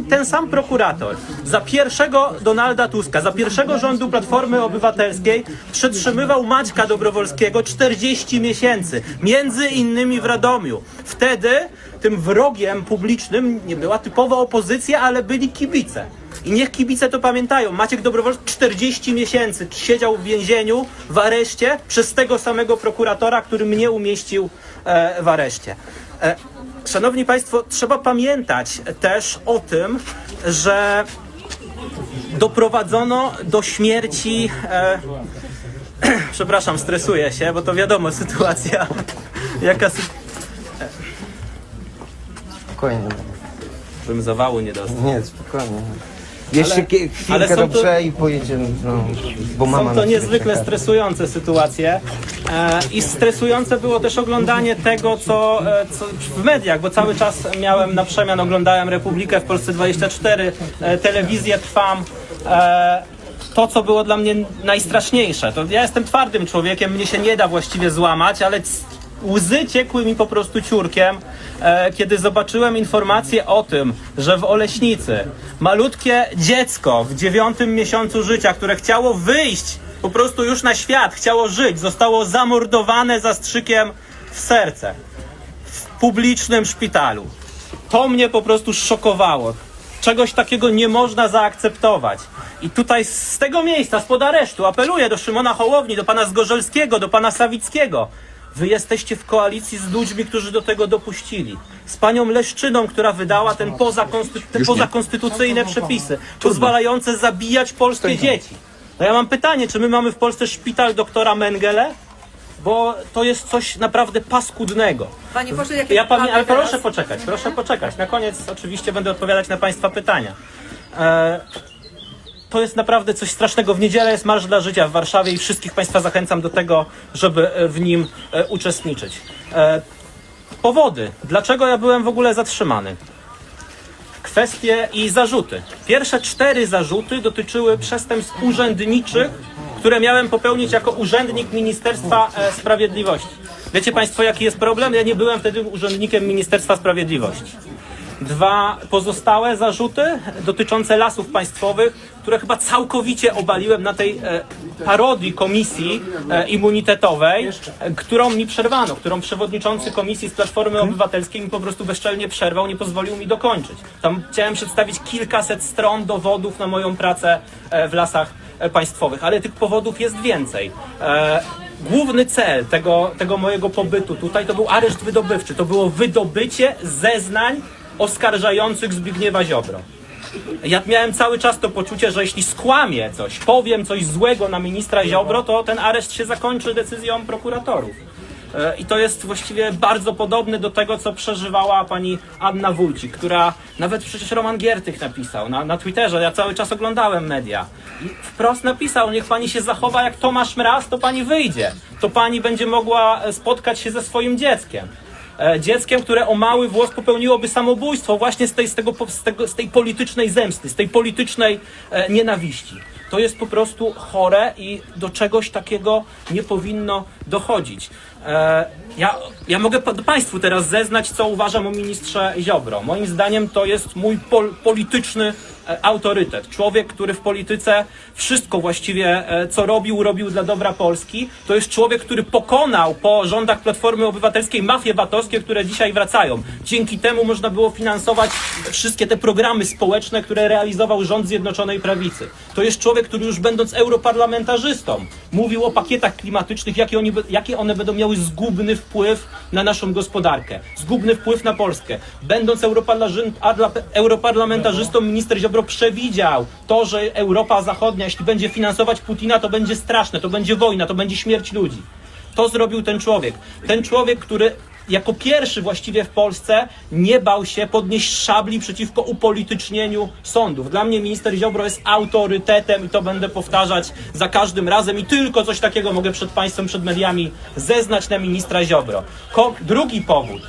ten sam prokurator za pierwszego Donalda Tuska, za pierwszego rządu Platformy Obywatelskiej przetrzymywał Maćka Dobrowolskiego 40 miesięcy, między innymi w Radomiu. Wtedy tym wrogiem publicznym nie była typowa opozycja, ale byli kibice. I niech kibice to pamiętają. Maciek Dobrowolski 40 miesięcy siedział w więzieniu, w areszcie przez tego samego prokuratora, który mnie umieścił w areszcie. Szanowni Państwo, trzeba pamiętać też o tym, że doprowadzono do śmierci... Przepraszam, stresuję się, bo to wiadomo, sytuacja... Spokojnie. Żebym zawału nie dostał. Nie, spokojnie. Jeszcze ale chwilkę są do prze i pojedziemy, no, bo mama Są to na ciebie niezwykle czeka. stresujące sytuacje i stresujące było też oglądanie tego, co w mediach, bo cały czas miałem na przemian, oglądałem Republikę w Polsce 24, telewizję Trwam. To, co było dla mnie najstraszniejsze, to ja jestem twardym człowiekiem, mnie się nie da właściwie złamać, ale łzy ciekły mi po prostu ciurkiem, kiedy zobaczyłem informację o tym, że w Oleśnicy malutkie dziecko w 9. miesiącu życia, które chciało wyjść po prostu już na świat, chciało żyć, zostało zamordowane zastrzykiem w serce w publicznym szpitalu. To mnie po prostu szokowało. Czegoś takiego nie można zaakceptować. I tutaj z tego miejsca, spod aresztu apeluję do Szymona Hołowni, do pana Zgorzelskiego, do pana Sawickiego. Wy jesteście w koalicji z ludźmi, którzy do tego dopuścili. Z panią Leszczyną, która wydała te pozakonstytucyjne przepisy, pozwalające zabijać polskie dzieci. No ja mam pytanie, czy my mamy w Polsce szpital doktora Mengele? Bo to jest coś naprawdę paskudnego. Panie pośle, jakie Ale proszę poczekać. Na koniec oczywiście będę odpowiadać na Państwa pytania. to jest naprawdę coś strasznego. W niedzielę jest Marsz dla Życia w Warszawie i wszystkich Państwa zachęcam do tego, żeby w nim uczestniczyć. Powody. Dlaczego ja byłem w ogóle zatrzymany? Kwestie i zarzuty. Pierwsze 4 zarzuty dotyczyły przestępstw urzędniczych, które miałem popełnić jako urzędnik Ministerstwa Sprawiedliwości. Wiecie Państwo, jaki jest problem? Ja nie byłem wtedy urzędnikiem Ministerstwa Sprawiedliwości. 2 pozostałe zarzuty dotyczące Lasów Państwowych, które chyba całkowicie obaliłem na tej parodii komisji immunitetowej, którą mi przerwano, którą przewodniczący komisji z Platformy Obywatelskiej mi po prostu bezczelnie przerwał, nie pozwolił mi dokończyć. Tam chciałem przedstawić kilkaset stron dowodów na moją pracę w Lasach Państwowych, ale tych powodów jest więcej. Główny cel tego mojego pobytu tutaj to był areszt wydobywczy, to było wydobycie zeznań oskarżających Zbigniewa Ziobro. Ja miałem cały czas to poczucie, że jeśli skłamię coś, powiem coś złego na ministra Ziobro, to ten areszt się zakończy decyzją prokuratorów. I to jest właściwie bardzo podobne do tego, co przeżywała pani Anna Wójcik, która nawet przecież Roman Giertych napisał na Twitterze, ja cały czas oglądałem media. I wprost napisał, niech pani się zachowa jak Tomasz Mraz, to pani wyjdzie. To pani będzie mogła spotkać się ze swoim dzieckiem. Dzieckiem, które o mały włos popełniłoby samobójstwo właśnie z tej politycznej zemsty, z tej politycznej nienawiści. To jest po prostu chore i do czegoś takiego nie powinno dochodzić. Ja mogę Państwu teraz zeznać, co uważam o ministrze Ziobro. Moim zdaniem to jest mój polityczny autorytet. Człowiek, który w polityce wszystko właściwie, co robił dla dobra Polski. To jest człowiek, który pokonał po rządach Platformy Obywatelskiej mafie VAT-owskie, które dzisiaj wracają. Dzięki temu można było finansować wszystkie te programy społeczne, które realizował rząd Zjednoczonej Prawicy. To jest człowiek, który już będąc europarlamentarzystą mówił o pakietach klimatycznych, jakie one będą miały zgubny wpływ na naszą gospodarkę, zgubny wpływ na Polskę. Będąc europarlamentarzystą, minister Ziobro przewidział to, że Europa Zachodnia, jeśli będzie finansować Putina, to będzie straszne, to będzie wojna, to będzie śmierć ludzi. To zrobił ten człowiek. Ten człowiek, który jako pierwszy właściwie w Polsce nie bał się podnieść szabli przeciwko upolitycznieniu sądów. Dla mnie minister Ziobro jest autorytetem i to będę powtarzać za każdym razem i tylko coś takiego mogę przed Państwem, przed mediami zeznać na ministra Ziobro. Drugi powód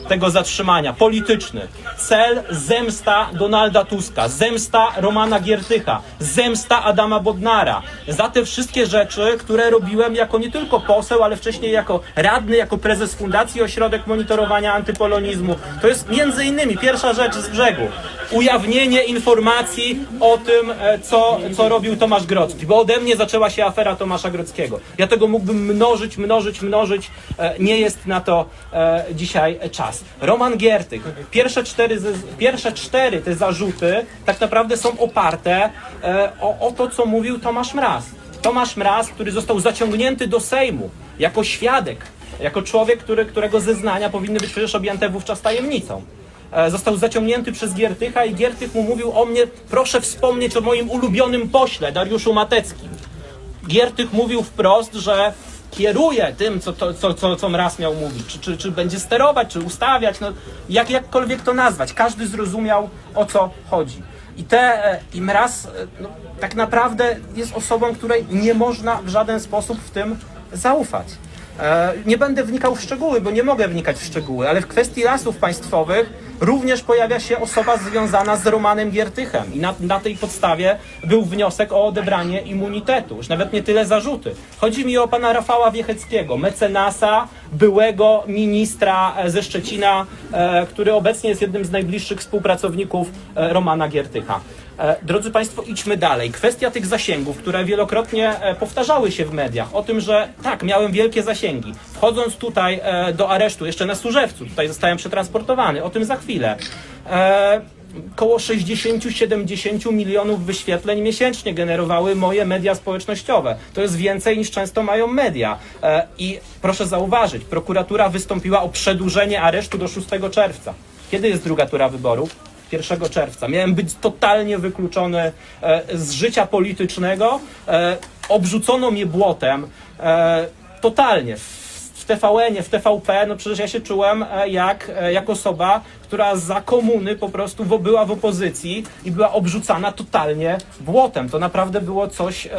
tego zatrzymania, polityczny. Cel zemsta Donalda Tuska, zemsta Romana Giertycha, zemsta Adama Bodnara. Za te wszystkie rzeczy, które robiłem jako nie tylko poseł, ale wcześniej jako radny, jako prezes Fundacji Ośrodek Monitorowania Antypolonizmu. To jest między innymi pierwsza rzecz z brzegu. Ujawnienie informacji o tym, co robił Tomasz Grodzki, bo ode mnie zaczęła się afera Tomasza Grodzkiego. Ja tego mógłbym mnożyć. Nie jest na to dzisiaj czas. Roman Giertych. Pierwsze cztery te zarzuty tak naprawdę są oparte o to, co mówił Tomasz Mraz. Tomasz Mraz, który został zaciągnięty do Sejmu jako świadek, jako człowiek, którego zeznania powinny być przecież objęte wówczas tajemnicą. Został zaciągnięty przez Giertycha i Giertych mu mówił o mnie, proszę wspomnieć o moim ulubionym pośle, Dariuszu Mateckim. Giertych mówił wprost, że kieruje tym, co Mraz miał mówić, czy będzie sterować, czy ustawiać, no, jakkolwiek to nazwać. Każdy zrozumiał, o co chodzi. I Mraz tak naprawdę jest osobą, której nie można w żaden sposób w tym zaufać. Nie będę wnikał w szczegóły, bo nie mogę wnikać w szczegóły, ale w kwestii Lasów Państwowych również pojawia się osoba związana z Romanem Giertychem i na tej podstawie był wniosek o odebranie immunitetu, już nawet nie tyle zarzuty. Chodzi mi o pana Rafała Wiecheckiego, mecenasa, byłego ministra ze Szczecina, który obecnie jest jednym z najbliższych współpracowników Romana Giertycha. Drodzy Państwo, idźmy dalej. Kwestia tych zasięgów, które wielokrotnie powtarzały się w mediach, o tym, że tak, miałem wielkie zasięgi. Wchodząc tutaj do aresztu, jeszcze na Służewcu, tutaj zostałem przetransportowany, o tym za chwilę. Koło 60-70 milionów wyświetleń miesięcznie generowały moje media społecznościowe. To jest więcej niż często mają media. I proszę zauważyć, prokuratura wystąpiła o przedłużenie aresztu do 6 czerwca. Kiedy jest druga tura wyborów? 1 czerwca. Miałem być totalnie wykluczony z życia politycznego. Obrzucono mnie błotem totalnie. w TVN-ie, w TVP, no przecież ja się czułem jak osoba, która za komuny po prostu była w opozycji i była obrzucana totalnie błotem. To naprawdę było coś,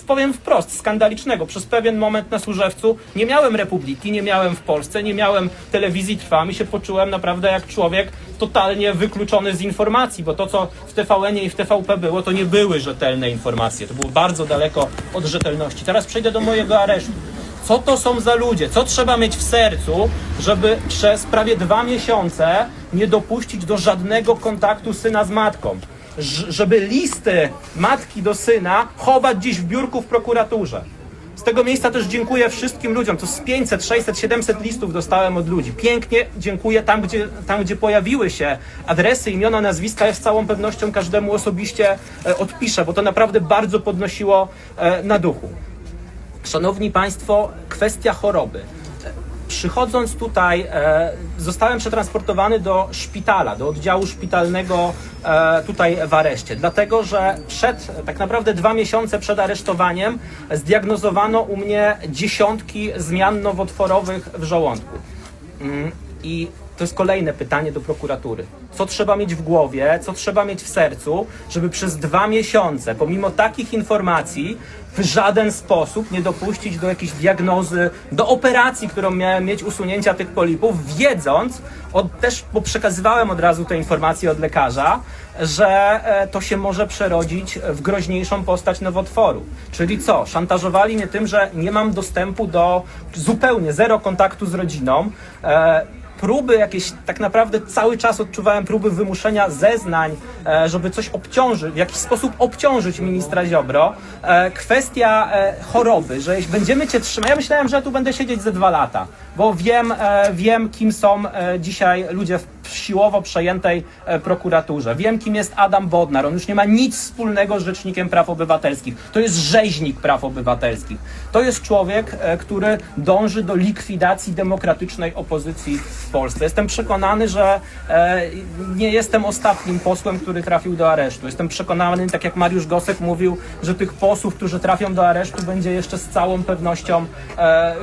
powiem wprost, skandalicznego. Przez pewien moment na Służewcu nie miałem Republiki, nie miałem w Polsce, nie miałem telewizji Trwam i się poczułem naprawdę jak człowiek totalnie wykluczony z informacji, bo to, co w TVN-ie i w TVP było, to nie były rzetelne informacje. To było bardzo daleko od rzetelności. Teraz przejdę do mojego aresztu. Co to są za ludzie? Co trzeba mieć w sercu, żeby przez prawie 2 miesiące nie dopuścić do żadnego kontaktu syna z matką? Żeby listy matki do syna chować gdzieś w biurku w prokuraturze. Z tego miejsca też dziękuję wszystkim ludziom. To z 500, 600, 700 listów dostałem od ludzi. Pięknie dziękuję tam, gdzie pojawiły się adresy, imiona, nazwiska. Ja z całą pewnością każdemu osobiście odpiszę, bo to naprawdę bardzo podnosiło na duchu. Szanowni Państwo, kwestia choroby. Przychodząc tutaj, zostałem przetransportowany do szpitala, do oddziału szpitalnego tutaj w areszcie, dlatego że tak naprawdę 2 miesiące przed aresztowaniem zdiagnozowano u mnie dziesiątki zmian nowotworowych w żołądku. I to jest kolejne pytanie do prokuratury. Co trzeba mieć w głowie, co trzeba mieć w sercu, żeby przez 2 miesiące, pomimo takich informacji, w żaden sposób nie dopuścić do jakiejś diagnozy, do operacji, którą miałem mieć, usunięcia tych polipów, wiedząc, bo przekazywałem od razu te informacje od lekarza, że to się może przerodzić w groźniejszą postać nowotworu. Czyli co? Szantażowali mnie tym, że nie mam dostępu do zupełnie zero kontaktu z rodziną, próby jakieś, tak naprawdę cały czas odczuwałem próby wymuszenia zeznań, żeby coś obciążyć, w jakiś sposób obciążyć ministra Ziobro. Kwestia choroby, że jeśli będziemy cię trzymać, ja myślałem, że ja tu będę siedzieć ze 2 lata, bo wiem kim są dzisiaj ludzie w siłowo przejętej prokuraturze. Wiem, kim jest Adam Bodnar. On już nie ma nic wspólnego z Rzecznikiem Praw Obywatelskich. To jest rzeźnik praw obywatelskich. To jest człowiek, który dąży do likwidacji demokratycznej opozycji w Polsce. Jestem przekonany, że nie jestem ostatnim posłem, który trafił do aresztu. Jestem przekonany, tak jak Mariusz Gosek mówił, że tych posłów, którzy trafią do aresztu, będzie jeszcze z całą pewnością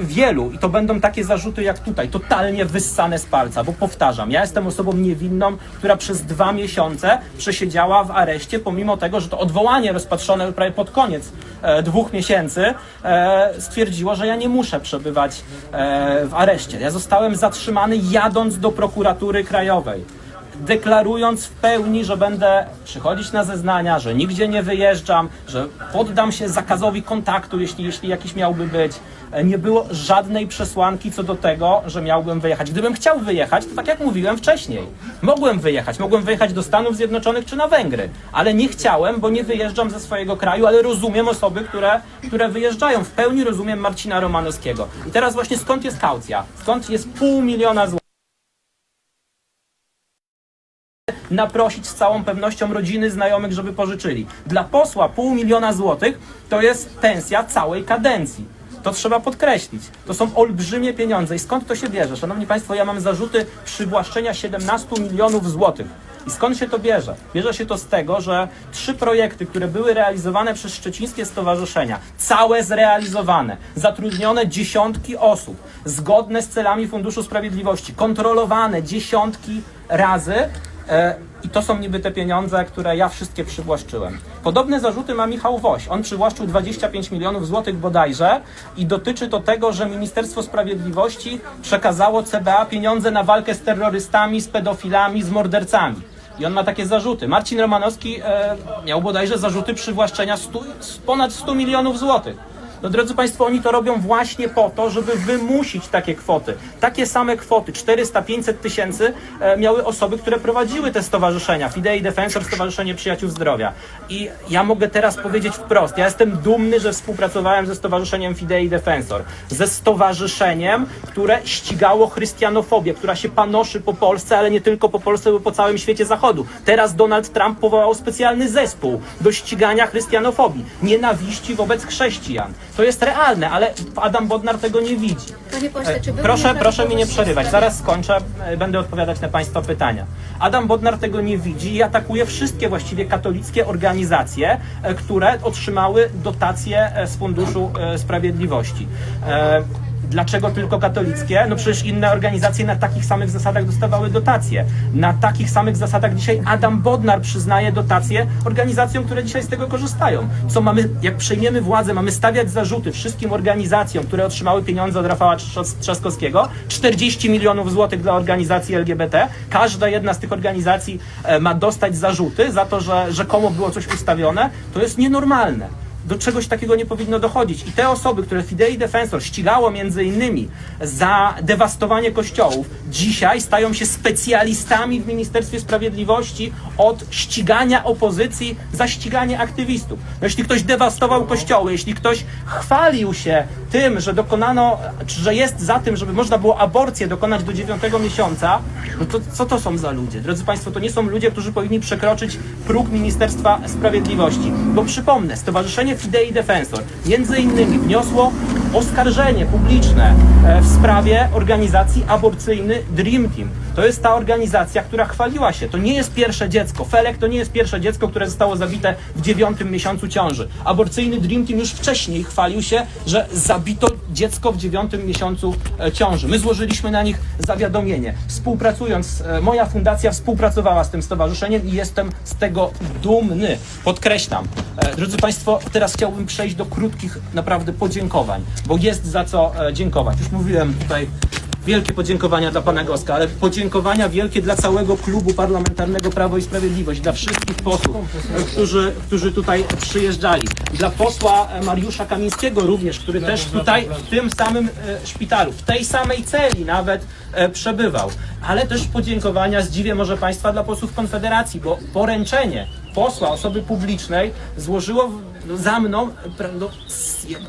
wielu. I to będą takie zarzuty jak tutaj, totalnie wyssane z palca, bo powtarzam, ja jestem osobą niewinną, która przez 2 miesiące przesiedziała w areszcie, pomimo tego, że to odwołanie rozpatrzone prawie pod koniec 2 miesięcy stwierdziło, że ja nie muszę przebywać w areszcie. Ja zostałem zatrzymany jadąc do prokuratury krajowej, deklarując w pełni, że będę przychodzić na zeznania, że nigdzie nie wyjeżdżam, że poddam się zakazowi kontaktu, jeśli jakiś miałby być. Nie było żadnej przesłanki co do tego, że miałbym wyjechać. Gdybym chciał wyjechać, to tak jak mówiłem wcześniej, mogłem wyjechać do Stanów Zjednoczonych czy na Węgry, ale nie chciałem, bo nie wyjeżdżam ze swojego kraju, ale rozumiem osoby, które wyjeżdżają. W pełni rozumiem Marcina Romanowskiego. I teraz właśnie skąd jest kaucja? Skąd jest 500 000 złotych? Naprosić z całą pewnością rodziny, znajomych, żeby pożyczyli. Dla posła 500 000 złotych to jest pensja całej kadencji. To trzeba podkreślić. To są olbrzymie pieniądze. I skąd to się bierze? Szanowni Państwo, ja mam zarzuty przywłaszczenia 17 milionów złotych. I skąd się to bierze? Bierze się to z tego, że 3 projekty, które były realizowane przez szczecińskie stowarzyszenia, całe zrealizowane, zatrudnione dziesiątki osób, zgodne z celami Funduszu Sprawiedliwości, kontrolowane dziesiątki razy, i to są niby te pieniądze, które ja wszystkie przywłaszczyłem. Podobne zarzuty ma Michał Woś. On przywłaszczył 25 milionów złotych bodajże i dotyczy to tego, że Ministerstwo Sprawiedliwości przekazało CBA pieniądze na walkę z terrorystami, z pedofilami, z mordercami. I on ma takie zarzuty. Marcin Romanowski miał bodajże zarzuty przywłaszczenia ponad 100 milionów złotych. No drodzy Państwo, oni to robią właśnie po to, żeby wymusić takie kwoty. Takie same kwoty, 400-500 tysięcy miały osoby, które prowadziły te stowarzyszenia. Fidei Defensor, Stowarzyszenie Przyjaciół Zdrowia. I ja mogę teraz powiedzieć wprost, ja jestem dumny, że współpracowałem ze Stowarzyszeniem Fidei Defensor. Ze stowarzyszeniem, które ścigało chrystianofobię, która się panoszy po Polsce, ale nie tylko po Polsce, bo po całym świecie zachodu. Teraz Donald Trump powołał specjalny zespół do ścigania chrystianofobii, nienawiści wobec chrześcijan. To jest realne, ale Adam Bodnar tego nie widzi. Panie pośle, czy Proszę mi nie przerywać, zaraz skończę, będę odpowiadać na Państwa pytania. Adam Bodnar tego nie widzi i atakuje wszystkie właściwie katolickie organizacje, które otrzymały dotacje z Funduszu Sprawiedliwości. Dlaczego tylko katolickie? No przecież inne organizacje na takich samych zasadach dostawały dotacje. Na takich samych zasadach dzisiaj Adam Bodnar przyznaje dotacje organizacjom, które dzisiaj z tego korzystają. Co mamy, jak przejmiemy władzę, mamy stawiać zarzuty wszystkim organizacjom, które otrzymały pieniądze od Rafała Trzaskowskiego, 40 milionów złotych dla organizacji LGBT. Każda jedna z tych organizacji ma dostać zarzuty za to, że rzekomo było coś ustawione. To jest nienormalne. Do czegoś takiego nie powinno dochodzić. I te osoby, które Fidei Defensor ścigało między innymi za dewastowanie kościołów, dzisiaj stają się specjalistami w Ministerstwie Sprawiedliwości od ścigania opozycji za ściganie aktywistów. No, jeśli ktoś dewastował kościoły, jeśli ktoś chwalił się tym, że dokonano, że jest za tym, żeby można było aborcję dokonać do 9 miesiąca, no to co to są za ludzie? Drodzy Państwo, to nie są ludzie, którzy powinni przekroczyć próg Ministerstwa Sprawiedliwości. Bo przypomnę, Stowarzyszenie Fidei Defensor między innymi wniosło oskarżenie publiczne w sprawie organizacji aborcyjny Dream Team. To jest ta organizacja, która chwaliła się. To nie jest pierwsze dziecko. Felek to nie jest pierwsze dziecko, które zostało zabite w 9 miesiącu ciąży. Aborcyjny Dream Team już wcześniej chwalił się, że zabito dziecko w 9 miesiącu ciąży. My złożyliśmy na nich zawiadomienie. Współpracując, moja fundacja współpracowała z tym stowarzyszeniem i jestem z tego dumny. Podkreślam. Drodzy Państwo, teraz chciałbym przejść do krótkich naprawdę podziękowań, bo jest za co dziękować. Już mówiłem tutaj, wielkie podziękowania dla pana Goska, ale podziękowania wielkie dla całego klubu parlamentarnego Prawo i Sprawiedliwość, dla wszystkich posłów, którzy tutaj przyjeżdżali. Dla posła Mariusza Kamińskiego również, który też tutaj w tym samym szpitalu, w tej samej celi nawet przebywał. Ale też podziękowania, zdziwię może Państwa, dla posłów Konfederacji, bo poręczenie posła, osoby publicznej złożyło za mną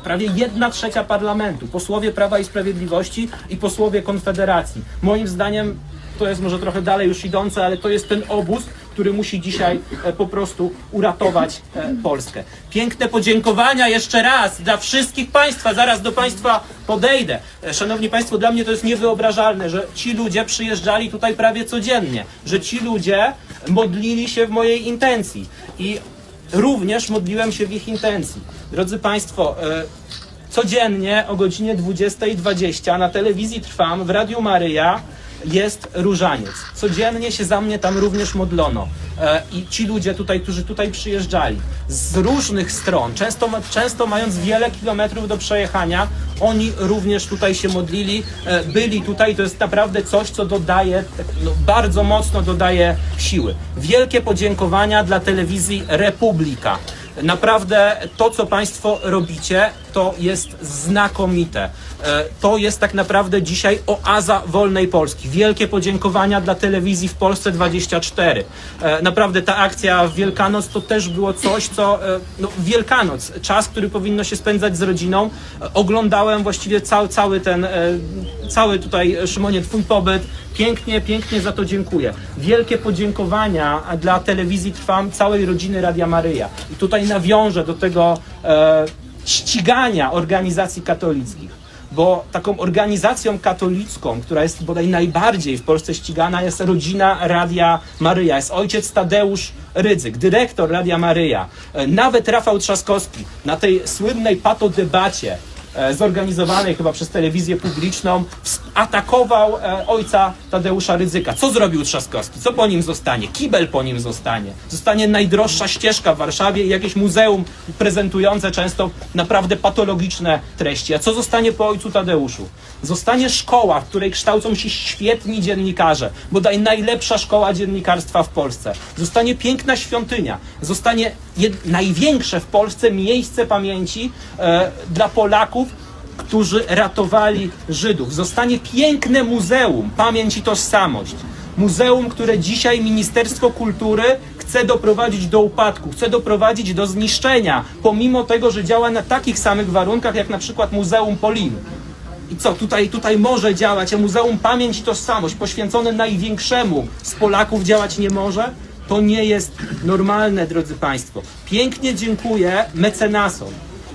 prawie 1/3 parlamentu. Posłowie Prawa i Sprawiedliwości i posłowie Konfederacji. Moim zdaniem to jest może trochę dalej już idące, ale to jest ten obóz, który musi dzisiaj po prostu uratować Polskę. Piękne podziękowania jeszcze raz dla wszystkich Państwa. Zaraz do Państwa podejdę. Szanowni Państwo, dla mnie to jest niewyobrażalne, że ci ludzie przyjeżdżali tutaj prawie codziennie, że ci ludzie modlili się w mojej intencji i również modliłem się w ich intencji. Drodzy Państwo, codziennie o godzinie 20:20 na telewizji Trwam, w Radiu Maryja jest różaniec. Codziennie się za mnie tam również modlono. I ci ludzie tutaj, którzy tutaj przyjeżdżali z różnych stron, często mając wiele kilometrów do przejechania, oni również tutaj się modlili, byli tutaj. To jest naprawdę coś, co dodaje, bardzo mocno dodaje siły. Wielkie podziękowania dla telewizji Republika. Naprawdę to, co Państwo robicie, to jest znakomite. To jest tak naprawdę dzisiaj oaza wolnej Polski. Wielkie podziękowania dla telewizji w Polsce 24. Naprawdę ta akcja w Wielkanoc to też było coś, co... Wielkanoc, czas, który powinno się spędzać z rodziną. Oglądałem właściwie cały tutaj, Szymonie, twój pobyt. Pięknie za to dziękuję. Wielkie podziękowania dla telewizji Trwam, całej rodziny Radia Maryja. I tutaj nawiążę do tego ścigania organizacji katolickich, bo taką organizacją katolicką, która jest bodaj najbardziej w Polsce ścigana, jest rodzina Radia Maryja. Jest ojciec Tadeusz Rydzyk, dyrektor Radia Maryja. Nawet Rafał Trzaskowski na tej słynnej patodebacie zorganizowanej chyba przez telewizję publiczną, atakował ojca Tadeusza Rydzyka. Co zrobił Trzaskowski? Co po nim zostanie? Kibel po nim zostanie. Zostanie najdroższa ścieżka w Warszawie i jakieś muzeum prezentujące często naprawdę patologiczne treści. A co zostanie po ojcu Tadeuszu? Zostanie szkoła, w której kształcą się świetni dziennikarze, bodaj najlepsza szkoła dziennikarstwa w Polsce. Zostanie piękna świątynia. Zostanie największe w Polsce miejsce pamięci dla Polaków, którzy ratowali Żydów. Zostanie piękne muzeum, pamięć i tożsamość. Muzeum, które dzisiaj Ministerstwo Kultury chce doprowadzić do upadku, chce doprowadzić do zniszczenia, pomimo tego, że działa na takich samych warunkach, jak na przykład Muzeum Polin. I co, tutaj może działać, a Muzeum Pamięć i Tożsamość, poświęcone największemu z Polaków, działać nie może? To nie jest normalne, drodzy Państwo. Pięknie dziękuję mecenasom.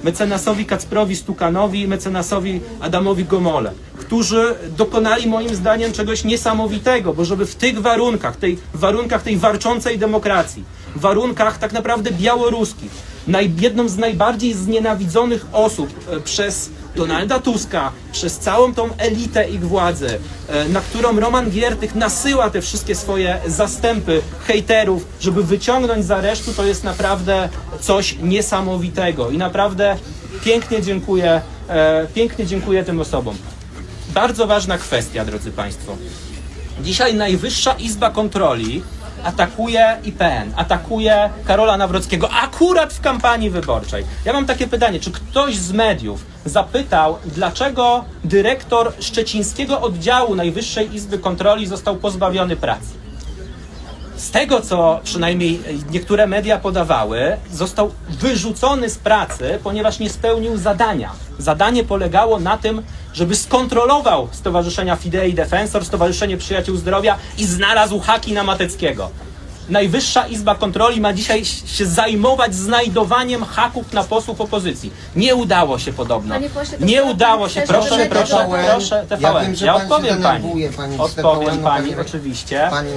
Mecenasowi Kacprowi Stukanowi i mecenasowi Adamowi Gomole, którzy dokonali moim zdaniem czegoś niesamowitego, bo żeby w tych warunkach tej warczącej demokracji, warunkach tak naprawdę białoruskich, jedną z najbardziej znienawidzonych osób przez Donalda Tuska, przez całą tą elitę ich władzy, na którą Roman Giertych nasyła te wszystkie swoje zastępy hejterów, żeby wyciągnąć z aresztu, to jest naprawdę coś niesamowitego i naprawdę pięknie dziękuję tym osobom. Bardzo ważna kwestia, drodzy Państwo. Dzisiaj Najwyższa Izba Kontroli atakuje IPN, atakuje Karola Nawrockiego akurat w kampanii wyborczej. Ja mam takie pytanie, czy ktoś z mediów zapytał, dlaczego dyrektor szczecińskiego oddziału Najwyższej Izby Kontroli został pozbawiony pracy? Z tego, co przynajmniej niektóre media podawały, został wyrzucony z pracy, ponieważ nie spełnił zadania. Zadanie polegało na tym, żeby skontrolował Stowarzyszenia Fidei Defensor, Stowarzyszenie Przyjaciół Zdrowia i znalazł haki na Mateckiego. Najwyższa Izba Kontroli ma dzisiaj się zajmować znajdowaniem haków na posłów opozycji. Nie udało się podobno. Nie udało się. Proszę, TVN. Ja wiem, że Ja pan się odpowiem pani. denerwuje, pani z Odpowiem TVN-u, pani, pani- oczywiście. Pani,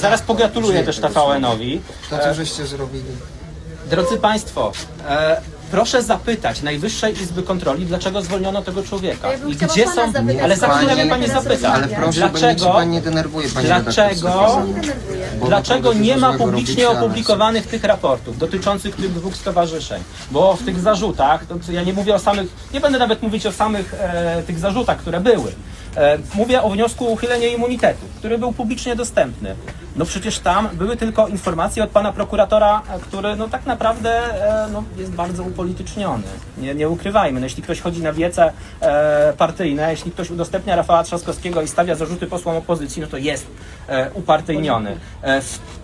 Zaraz pogratuluję też TVN-owi. To co żeście zrobili? Drodzy Państwo, proszę zapytać Najwyższej Izby Kontroli, dlaczego zwolniono tego człowieka. Ja bym I chciała gdzie pana są. zapytać, Ale za chwilę pani- mnie pani zapyta. Ale proszę, bo niech się Dlaczego? pani nie denerwuje, pani Dlaczego? Dlaczego nie ma publicznie opublikowanych opublikowanych tych raportów dotyczących tych dwóch stowarzyszeń? Bo w tych zarzutach, to ja nie mówię o samych, nie będę nawet mówić o samych tych zarzutach, które były. Mówię o wniosku o uchylenie immunitetu, który był publicznie dostępny. No przecież tam były tylko informacje od pana prokuratora, który no tak naprawdę jest bardzo upolityczniony. Nie ukrywajmy. No, jeśli ktoś chodzi na wiece partyjne, jeśli ktoś udostępnia Rafała Trzaskowskiego i stawia zarzuty posłom opozycji, no to jest upartyjniony.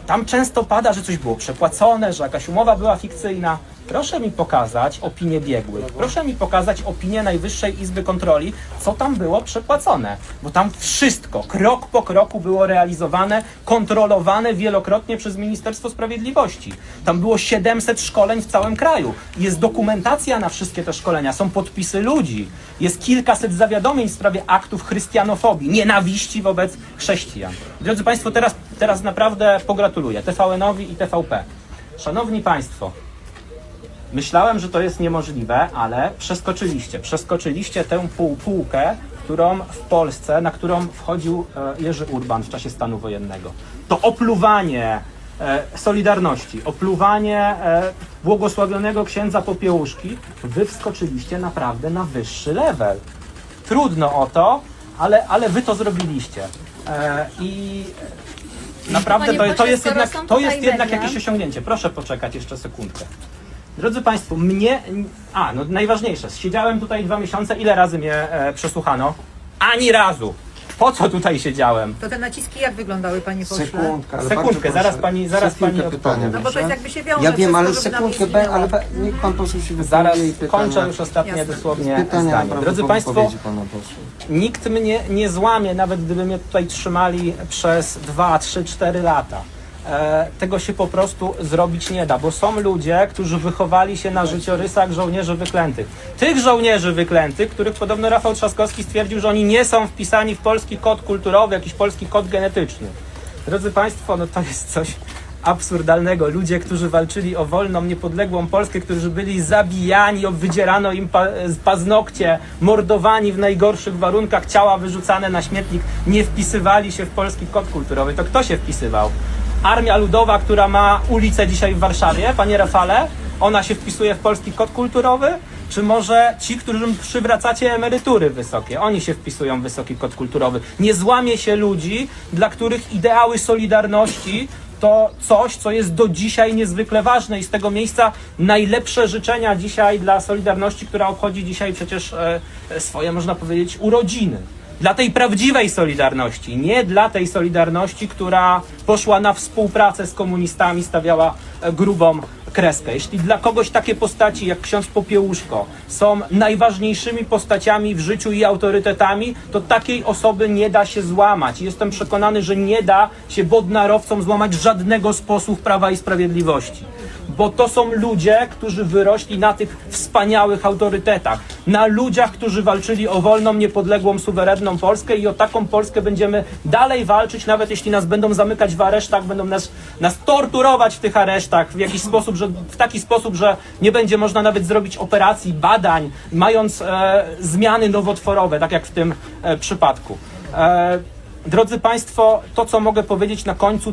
Tam często pada, że coś było przepłacone, że jakaś umowa była fikcyjna. Proszę mi pokazać opinię biegłych. Proszę mi pokazać opinię Najwyższej Izby Kontroli, co tam było przepłacone. Bo tam wszystko, krok po kroku było realizowane, kontrolowane wielokrotnie przez Ministerstwo Sprawiedliwości. Tam było 700 szkoleń w całym kraju. Jest dokumentacja na wszystkie te szkolenia, są podpisy ludzi. Jest kilkaset zawiadomień w sprawie aktów chrystianofobii, nienawiści wobec chrześcijan. Drodzy Państwo, teraz naprawdę pogratuluję TVN-owi i TVP. Szanowni Państwo, myślałem, że to jest niemożliwe, ale przeskoczyliście tę półkę, którą w Polsce, na którą wchodził Jerzy Urban w czasie stanu wojennego. To opluwanie Solidarności, opluwanie błogosławionego księdza Popiełuszki, wy wskoczyliście naprawdę na wyższy level. Trudno o to, ale wy to zrobiliście. I naprawdę Panie to pośle, jest skoro jednak, są to jest tutaj jednak media. jakieś osiągnięcie. Proszę poczekać jeszcze sekundkę. Drodzy Państwo, no najważniejsze, siedziałem tutaj 2 miesiące, ile razy mnie przesłuchano? Ani razu. Po co tutaj siedziałem? To te naciski jak wyglądały, panie pośle? Sekundkę, ale Sekundkę, bardzo zaraz proszę. pani Sekundkę odpowie. pytania, No bo to jest jakby się wiąże Ja wiem, wszystko, ale żeby nam sekundkę, nie ale zginęło. niech pan poseł się Zaraz wypowie i pytania. kończę już ostatnie Jasne. dosłownie Pytania zdanie. a Drodzy propos Państwo, wypowiedzi pana posła. nikt mnie nie złamie, nawet gdyby mnie tutaj trzymali przez 2, 3, 4 lata. Tego się po prostu zrobić nie da, bo są ludzie, którzy wychowali się na życiorysach żołnierzy wyklętych. Tych żołnierzy wyklętych, których podobno Rafał Trzaskowski stwierdził, że oni nie są wpisani w polski kod kulturowy, jakiś polski kod genetyczny. Drodzy Państwo, no to jest coś absurdalnego. Ludzie, którzy walczyli o wolną, niepodległą Polskę, którzy byli zabijani, wydzierano im paznokcie, mordowani w najgorszych warunkach, ciała wyrzucane na śmietnik, nie wpisywali się w polski kod kulturowy. To kto się wpisywał? Armia Ludowa, która ma ulicę dzisiaj w Warszawie, panie Rafale, ona się wpisuje w polski kod kulturowy? Czy może ci, którym przywracacie emerytury wysokie, oni się wpisują w wysoki kod kulturowy? Nie złamie się ludzi, dla których ideały Solidarności to coś, co jest do dzisiaj niezwykle ważne i z tego miejsca najlepsze życzenia dzisiaj dla Solidarności, która obchodzi dzisiaj przecież swoje, można powiedzieć, urodziny. Dla tej prawdziwej Solidarności, nie dla tej Solidarności, która poszła na współpracę z komunistami, stawiała grubą kreskę. Jeśli dla kogoś takie postaci jak ksiądz Popiełuszko są najważniejszymi postaciami w życiu i autorytetami, to takiej osoby nie da się złamać. Jestem przekonany, że nie da się bodnarowcom złamać żadnego z posłów Prawa i Sprawiedliwości. bo to są ludzie, którzy wyrośli na tych wspaniałych autorytetach, na ludziach, którzy walczyli o wolną, niepodległą, suwerenną Polskę i o taką Polskę będziemy dalej walczyć, nawet jeśli nas będą zamykać w aresztach, będą nas torturować w tych aresztach w taki sposób, że nie będzie można nawet zrobić operacji, badań, mając zmiany nowotworowe, tak jak w tym przypadku. Drodzy Państwo, to co mogę powiedzieć na końcu,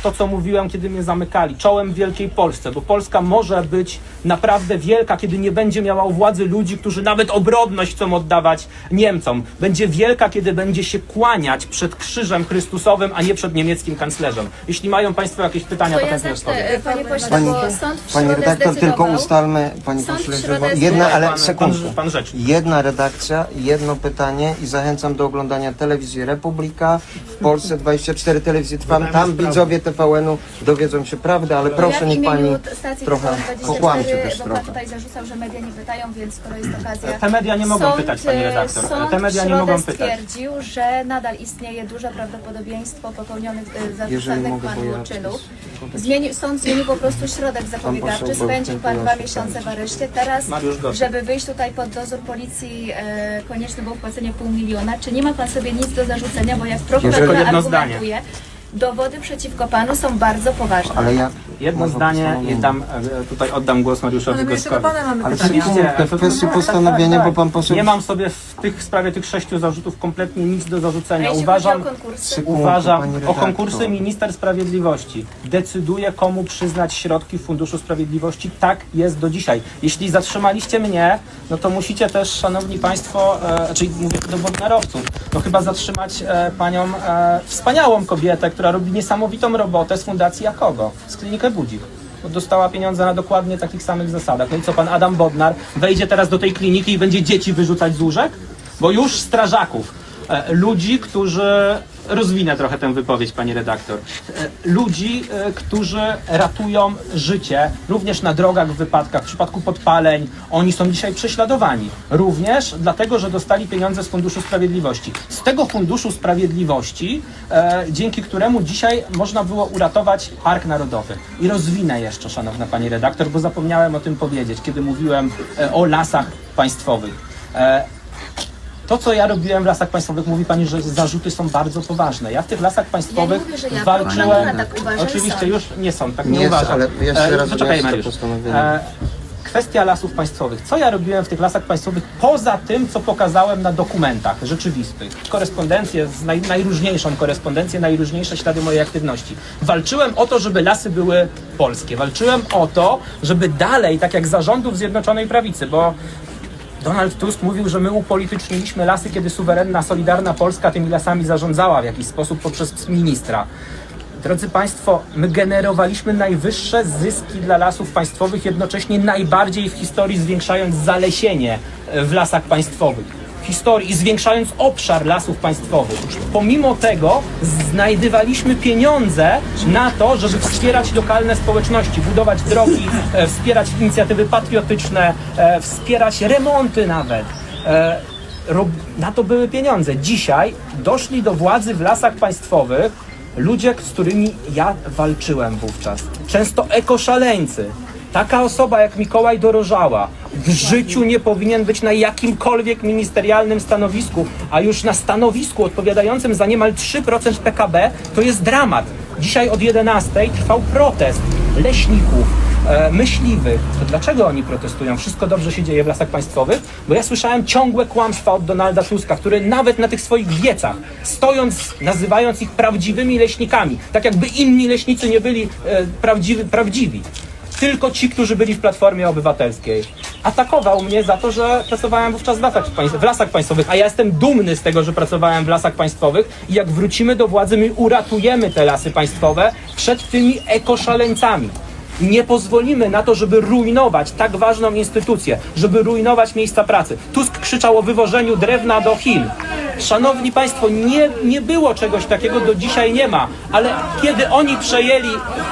to co mówiłem, kiedy mnie zamykali. Czołem wielkiej Polsce, bo Polska może być naprawdę wielka, kiedy nie będzie miała u władzy ludzi, którzy nawet obrodność chcą oddawać Niemcom. Będzie wielka, kiedy będzie się kłaniać przed krzyżem Chrystusowym, a nie przed niemieckim kanclerzem. Jeśli mają Państwo jakieś pytania, to chętnie odpowiem. Panie pośle, Pani- bo sąd w Pani środę redaktor, tylko zdecydował. ustalmy, Pani Sąd pośle, w że środę jedna, ale Pan sekundkę. rzecznik. Jedna redakcja, jedno pytanie i zachęcam do oglądania telewizji Republika, w Polsce 24 telewizji Trwam. Tam widzowie TVN-u dowiedzą się prawdy, ale proszę Ja w niech Pani imieniu stacji trochę TVN24, pokłamcie też bo trochę. Pan tutaj zarzucał, że media nie pytają, więc skoro jest okazja... Te media nie mogą pytać, Pani redaktor. Sąd Te media w nie środę mogą pytać. stwierdził, że nadal istnieje duże prawdopodobieństwo popełnionych Jeżeli zarzucanych mogę, Panu bo ja czynów. Sąd zmienił po prostu środek zapobiegawczy, poseł był spędził Pan 2 dziękuję. miesiące w areszcie. Teraz, Mariusz Gosek. żeby wyjść tutaj pod dozór policji, konieczne było wpłacenie 500 000. Czy nie ma Pan sobie nic do zarzucenia, bo jak Tylko prokuratura jedno zdanie. argumentuje, dowody przeciwko Panu są bardzo poważne. Ale ja... Jedno Można zdanie postanowienie. i tutaj oddam głos Mariuszowi Ale my jeszcze do Goskowi. pana mamy Ale pytania. sekundkę, w kwestii postanowienia, bo Pan poseł... Nie mam sobie w sprawie tych 6 zarzutów kompletnie nic do A zarzucenia. jeśli Uważam, chodzi o konkursy? Sekundkę, Uważam, pani o redaktor. konkursy minister sprawiedliwości decyduje, komu przyznać środki w Funduszu Sprawiedliwości. Tak jest do dzisiaj. Jeśli zatrzymaliście mnie, no to musicie też, szanowni państwo, czyli mówię do wodnarowców, no chyba zatrzymać panią wspaniałą kobietę, która robi niesamowitą robotę z Fundacji Jakogo, z Klinikę Budzik. Bo dostała pieniądze na dokładnie takich samych zasadach. No i co, pan Adam Bodnar wejdzie teraz do tej kliniki i będzie dzieci wyrzucać z łóżek? Bo już strażaków, ludzi, którzy... Rozwinę trochę tę wypowiedź, pani redaktor. Ludzi, którzy ratują życie, również na drogach, w wypadkach, w przypadku podpaleń. Oni są dzisiaj prześladowani. Również dlatego, że dostali pieniądze z Funduszu Sprawiedliwości. Z tego Funduszu Sprawiedliwości, dzięki któremu dzisiaj można było uratować Park Narodowy. I rozwinę jeszcze, szanowna pani redaktor, bo zapomniałem o tym powiedzieć, kiedy mówiłem o lasach państwowych. To, co ja robiłem w Lasach Państwowych, mówi Pani, że zarzuty są bardzo poważne. Ja w tych Lasach Państwowych mówię, że ja, walczyłem... prokuratura tak uważa, Oczywiście sąd. już nie są, tak nie Nie, uważam. ale jeszcze raz Poczekaj, wyjaśnię Mariusz. postanowienie. Kwestia Lasów Państwowych. Co ja robiłem w tych Lasach Państwowych poza tym, co pokazałem na dokumentach rzeczywistych? Korespondencję, najróżniejszą korespondencję, najróżniejsze ślady mojej aktywności. Walczyłem o to, żeby lasy były polskie. Walczyłem o to, żeby dalej, tak jak za rządów Zjednoczonej Prawicy, bo Donald Tusk mówił, że my upolityczniliśmy lasy, kiedy suwerenna, solidarna Polska tymi lasami zarządzała w jakiś sposób poprzez ministra. Drodzy Państwo, my generowaliśmy najwyższe zyski dla lasów państwowych, jednocześnie najbardziej w historii zwiększając zalesienie w lasach państwowych. Historii i zwiększając obszar lasów państwowych. Pomimo tego znajdywaliśmy pieniądze na to, żeby wspierać lokalne społeczności, budować drogi, wspierać inicjatywy patriotyczne, wspierać remonty nawet. Na to były pieniądze. Dzisiaj doszli do władzy w lasach państwowych ludzie, z którymi ja walczyłem wówczas. Często ekoszaleńcy. Taka osoba jak Mikołaj Dorożała w życiu nie powinien być na jakimkolwiek ministerialnym stanowisku, a już na stanowisku odpowiadającym za niemal 3% PKB to jest dramat. Dzisiaj od 11:00 trwał protest leśników, myśliwych. To dlaczego oni protestują? Wszystko dobrze się dzieje w Lasach Państwowych? Bo ja słyszałem ciągłe kłamstwa od Donalda Tuska, który nawet na tych swoich wiecach, stojąc, nazywając ich prawdziwymi leśnikami, tak jakby inni leśnicy nie byli prawdziwi. Tylko ci, którzy byli w Platformie Obywatelskiej. Atakował mnie za to, że pracowałem wówczas w Lasach Państwowych, a ja jestem dumny z tego, że pracowałem w Lasach Państwowych i jak wrócimy do władzy, my uratujemy te lasy państwowe przed tymi ekoszaleńcami. Nie pozwolimy na to, żeby rujnować tak ważną instytucję, żeby rujnować miejsca pracy. Tusk krzyczał o wywożeniu drewna do Chin. Szanowni Państwo, nie było czegoś takiego, do dzisiaj nie ma, ale kiedy oni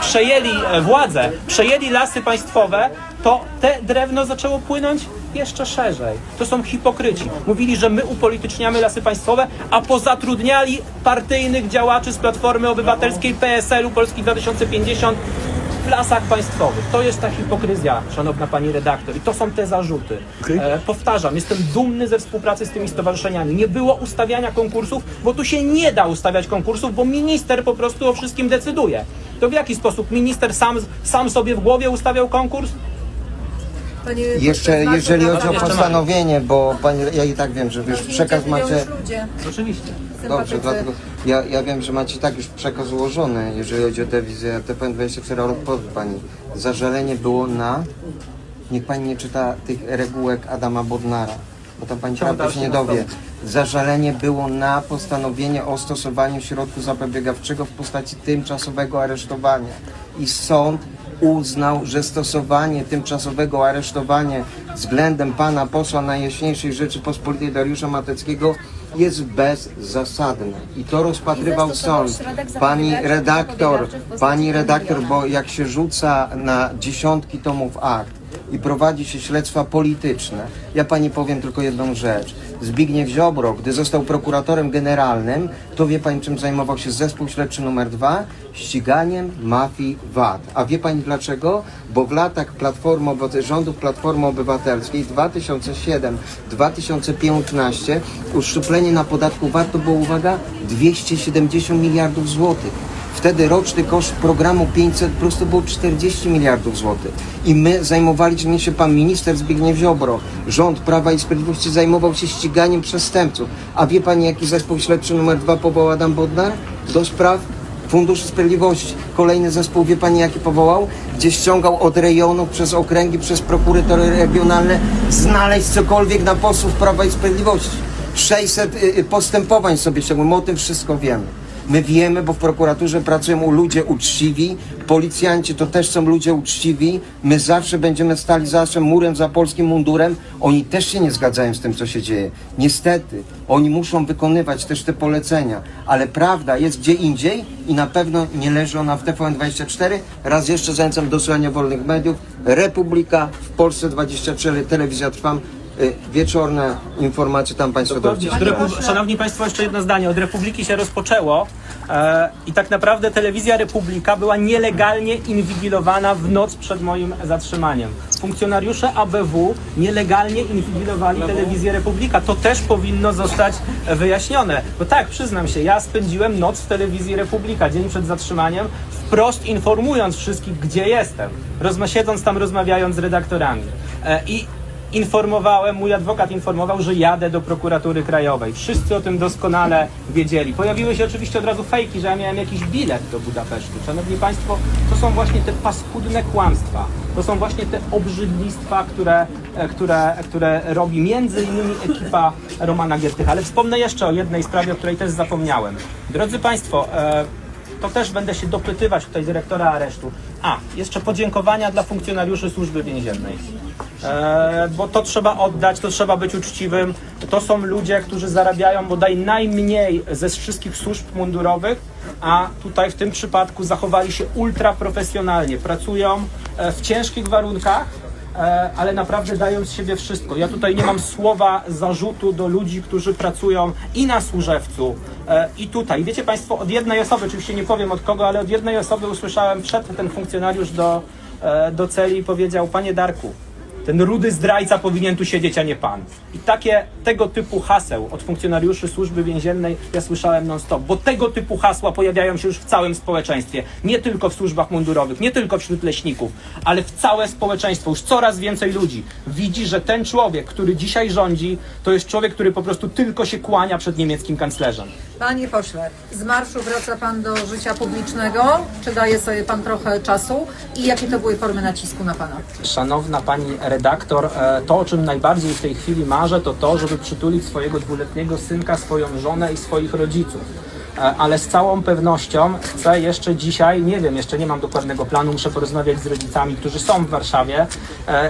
przejęli władzę, przejęli lasy państwowe, to te drewno zaczęło płynąć jeszcze szerzej. To są hipokryci. Mówili, że my upolityczniamy lasy państwowe, a pozatrudniali partyjnych działaczy z Platformy Obywatelskiej, PSL-u, Polski 2050, w Lasach Państwowych. To jest ta hipokryzja, szanowna pani redaktor, i to są te zarzuty. Powtarzam, jestem dumny ze współpracy z tymi stowarzyszeniami. Nie było ustawiania konkursów, bo tu się nie da ustawiać konkursów, bo minister po prostu o wszystkim decyduje. To w jaki sposób minister sam sobie w głowie ustawiał konkurs? Panie Jeszcze, pośle, jeżeli chodzi o Jeszcze postanowienie, bo pani, ja i tak wiem, że już przekaz Inicjatywią macie... już ludzie, Oczywiście. Dobrze, sympatycy. dlatego ja wiem, że macie tak już przekaz ułożony, jeżeli chodzi o telewizję TVN24, ale odpowie pani. Zażalenie było na... Niech pani nie czyta tych regułek Adama Bodnara, bo tam pani prawda się nie dowie. Zażalenie było na postanowienie o stosowaniu środku zapobiegawczego w postaci tymczasowego aresztowania. I sąd uznał, że stosowanie tymczasowego aresztowania względem pana posła Najjaśniejszej Rzeczypospolitej Dariusza Mateckiego jest bezzasadne. I to rozpatrywał sąd. Pani redaktor, bo jak się rzuca na dziesiątki tomów akt i prowadzi się śledztwa polityczne, ja pani powiem tylko jedną rzecz. Zbigniew Ziobro, gdy został prokuratorem generalnym, to wie pani, czym zajmował się zespół śledczy numer 2? Ściganiem mafii VAT. A wie pani dlaczego? Bo w latach rządów Platformy Obywatelskiej 2007-2015 uszczuplenie na podatku VAT to było, uwaga, 270 miliardów złotych. Wtedy roczny koszt programu 500 plus to było 40 miliardów złotych. I my zajmowaliśmy się, pan minister Zbigniew Ziobro, rząd Prawa i Sprawiedliwości zajmował się ściganiem przestępców. A wie pani, jaki zespół śledczy numer 2 powołał Adam Bodnar? Do spraw Funduszu Sprawiedliwości. Kolejny zespół, wie pani, jaki powołał? Gdzie ściągał od rejonów, przez okręgi, przez prokuratory regionalne znaleźć cokolwiek na posłów Prawa i Sprawiedliwości. 600 postępowań sobie ściągnął. My o tym wszystko wiemy. My wiemy, bo w prokuraturze pracują ludzie uczciwi, policjanci to też są ludzie uczciwi. My zawsze będziemy stali za naszym murem, za polskim mundurem. Oni też się nie zgadzają z tym, co się dzieje. Niestety, oni muszą wykonywać też te polecenia, ale prawda jest gdzie indziej i na pewno nie leży ona w TVN24. Raz jeszcze zachęcam do słuchania wolnych mediów. Republika, w Polsce 24, telewizja Trwam. Wieczorne informacje tam państwo dowiecie. Szanowni Państwo, jeszcze jedno zdanie. Od Republiki się rozpoczęło i tak naprawdę telewizja Republika była nielegalnie inwigilowana w noc przed moim zatrzymaniem. Funkcjonariusze ABW nielegalnie inwigilowali telewizję Republika. To też powinno zostać wyjaśnione. Bo tak, przyznam się, ja spędziłem noc w telewizji Republika, dzień przed zatrzymaniem, wprost informując wszystkich, gdzie jestem. Siedząc tam, rozmawiając z redaktorami. Mój adwokat informował, że jadę do prokuratury krajowej. Wszyscy o tym doskonale wiedzieli. Pojawiły się oczywiście od razu fejki, że ja miałem jakiś bilet do Budapesztu. Szanowni Państwo, to są właśnie te paskudne kłamstwa. To są właśnie te obrzydlistwa, które robi między innymi ekipa Romana Giertycha. Ale wspomnę jeszcze o jednej sprawie, o której też zapomniałem. Drodzy Państwo, to też będę się dopytywać tutaj dyrektora aresztu. Jeszcze podziękowania dla funkcjonariuszy Służby Więziennej. Bo to trzeba oddać, to trzeba być uczciwym. To są ludzie, którzy zarabiają bodaj najmniej ze wszystkich służb mundurowych, a tutaj w tym przypadku zachowali się ultraprofesjonalnie. Pracują w ciężkich warunkach, ale naprawdę dają z siebie wszystko. Ja tutaj nie mam słowa zarzutu do ludzi, którzy pracują i na Służewcu, i tutaj. Wiecie Państwo, od jednej osoby, oczywiście nie powiem od kogo, ale od jednej osoby usłyszałem, wszedł ten funkcjonariusz do celi i powiedział: panie Darku, ten rudy zdrajca powinien tu siedzieć, a nie pan. I tego typu haseł od funkcjonariuszy Służby Więziennej ja słyszałem non-stop, bo tego typu hasła pojawiają się już w całym społeczeństwie. Nie tylko w służbach mundurowych, nie tylko wśród leśników, ale w całe społeczeństwo. Już coraz więcej ludzi widzi, że ten człowiek, który dzisiaj rządzi, to jest człowiek, który po prostu tylko się kłania przed niemieckim kanclerzem. Panie pośle, z marszu wraca pan do życia publicznego? Czy daje sobie pan trochę czasu? I jakie to były formy nacisku na pana? Szanowna pani redaktor, to o czym najbardziej w tej chwili marzę, to to, żeby przytulić swojego 2-letniego synka, swoją żonę i swoich rodziców. Ale z całą pewnością chcę jeszcze dzisiaj, nie wiem, jeszcze nie mam dokładnego planu, muszę porozmawiać z rodzicami, którzy są w Warszawie.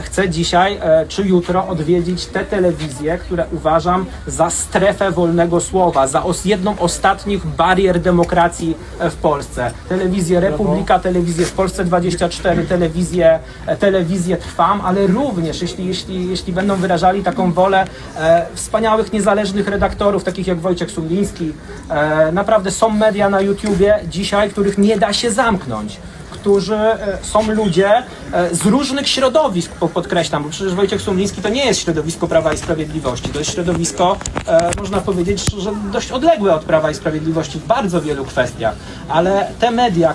Chcę dzisiaj czy jutro odwiedzić te telewizje, które uważam za strefę wolnego słowa, za jedną ostatnich barier demokracji w Polsce. Telewizję Republika, telewizję w Polsce 24, telewizję Trwam, ale również, jeśli będą wyrażali taką wolę, wspaniałych, niezależnych redaktorów, takich jak Wojciech Sumliński. Naprawdę są media na YouTubie dzisiaj, których nie da się zamknąć, którzy są ludzie z różnych środowisk, podkreślam, bo przecież Wojciech Sumliński to nie jest środowisko Prawa i Sprawiedliwości, to jest środowisko, można powiedzieć, że dość odległe od Prawa i Sprawiedliwości w bardzo wielu kwestiach, ale te media,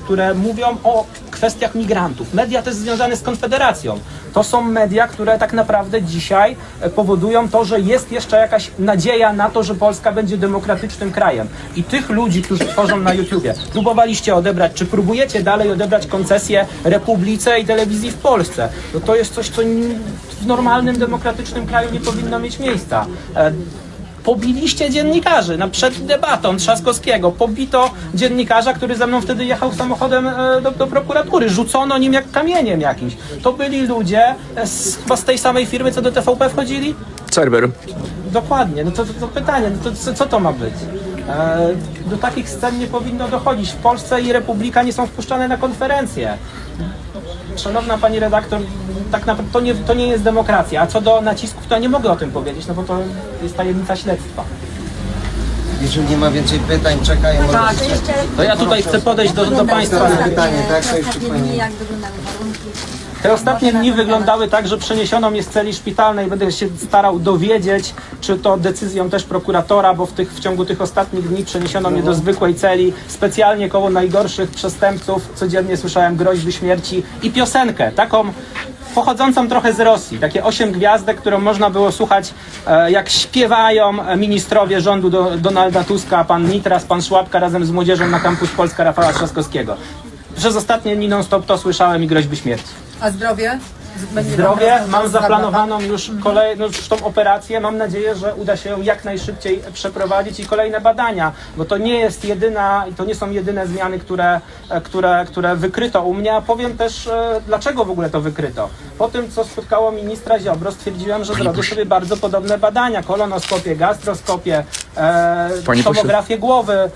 które mówią o kwestiach migrantów, media też związane z Konfederacją, to są media, które tak naprawdę dzisiaj powodują to, że jest jeszcze jakaś nadzieja na to, że Polska będzie demokratycznym krajem. I tych ludzi, którzy tworzą na YouTubie, próbowaliście odebrać, czy próbujecie dalej odebrać koncesję Republice i telewizji w Polsce. No to jest coś, co w normalnym, demokratycznym kraju nie powinno mieć miejsca. Pobiliście dziennikarzy przed debatą Trzaskowskiego. Pobito dziennikarza, który ze mną wtedy jechał samochodem do prokuratury. Rzucono nim jak kamieniem jakimś. To byli ludzie chyba z tej samej firmy, co do TVP wchodzili? Cerber. Dokładnie. No to pytanie, no to co to ma być? Do takich scen nie powinno dochodzić. W Polsce i Republika nie są wpuszczane na konferencje. Szanowna pani redaktor, tak naprawdę to nie jest demokracja. A co do nacisków, to ja nie mogę o tym powiedzieć, no bo to jest tajemnica śledztwa. Jeżeli nie ma więcej pytań, czekają. Tak. To ja tutaj chcę podejść do państwa. Pytanie, tak? To jeszcze pani. Jak wyglądały warunki? Te ostatnie dni wyglądały tak, że przeniesiono mnie z celi szpitalnej. Będę się starał dowiedzieć, czy to decyzją też prokuratora, bo w ciągu tych ostatnich dni przeniesiono mnie do zwykłej celi, specjalnie koło najgorszych przestępców. Codziennie słyszałem groźby śmierci i piosenkę, taką pochodzącą trochę z Rosji. Takie 8 gwiazdek, którą można było słuchać, jak śpiewają ministrowie rządu Donalda Tuska, pan Nitras, pan Szłapka razem z młodzieżą na kampus Polska Rafała Trzaskowskiego. Przez ostatnie dni non-stop to słyszałem i groźby śmierci. A zdrowie? Zdrowie, mam zaplanowaną już tą operację. Mam nadzieję, że uda się ją jak najszybciej przeprowadzić i kolejne badania, bo to nie jest to nie są jedyne zmiany, które wykryto u mnie, a powiem też, dlaczego w ogóle to wykryto. Po tym, co spotkało ministra Ziobro, stwierdziłem, że zrobię sobie bardzo podobne badania, kolonoskopię, gastroskopię, tomografię głowy.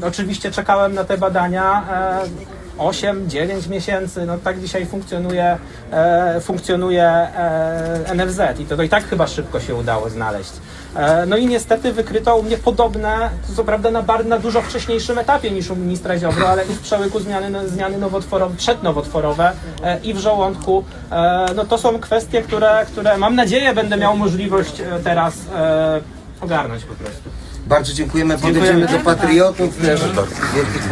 Oczywiście czekałem na te badania 8-9 miesięcy, no tak dzisiaj funkcjonuje NFZ i to i tak chyba szybko się udało znaleźć. No i niestety wykryto u mnie podobne, co prawda na dużo wcześniejszym etapie niż u ministra Ziobro, ale i w przełyku zmiany nowotworowe, przednowotworowe i w żołądku. No to są kwestie, które mam nadzieję będę miał możliwość teraz ogarnąć po prostu. Bardzo dziękujemy. Podejdziemy do patriotów. Wielkich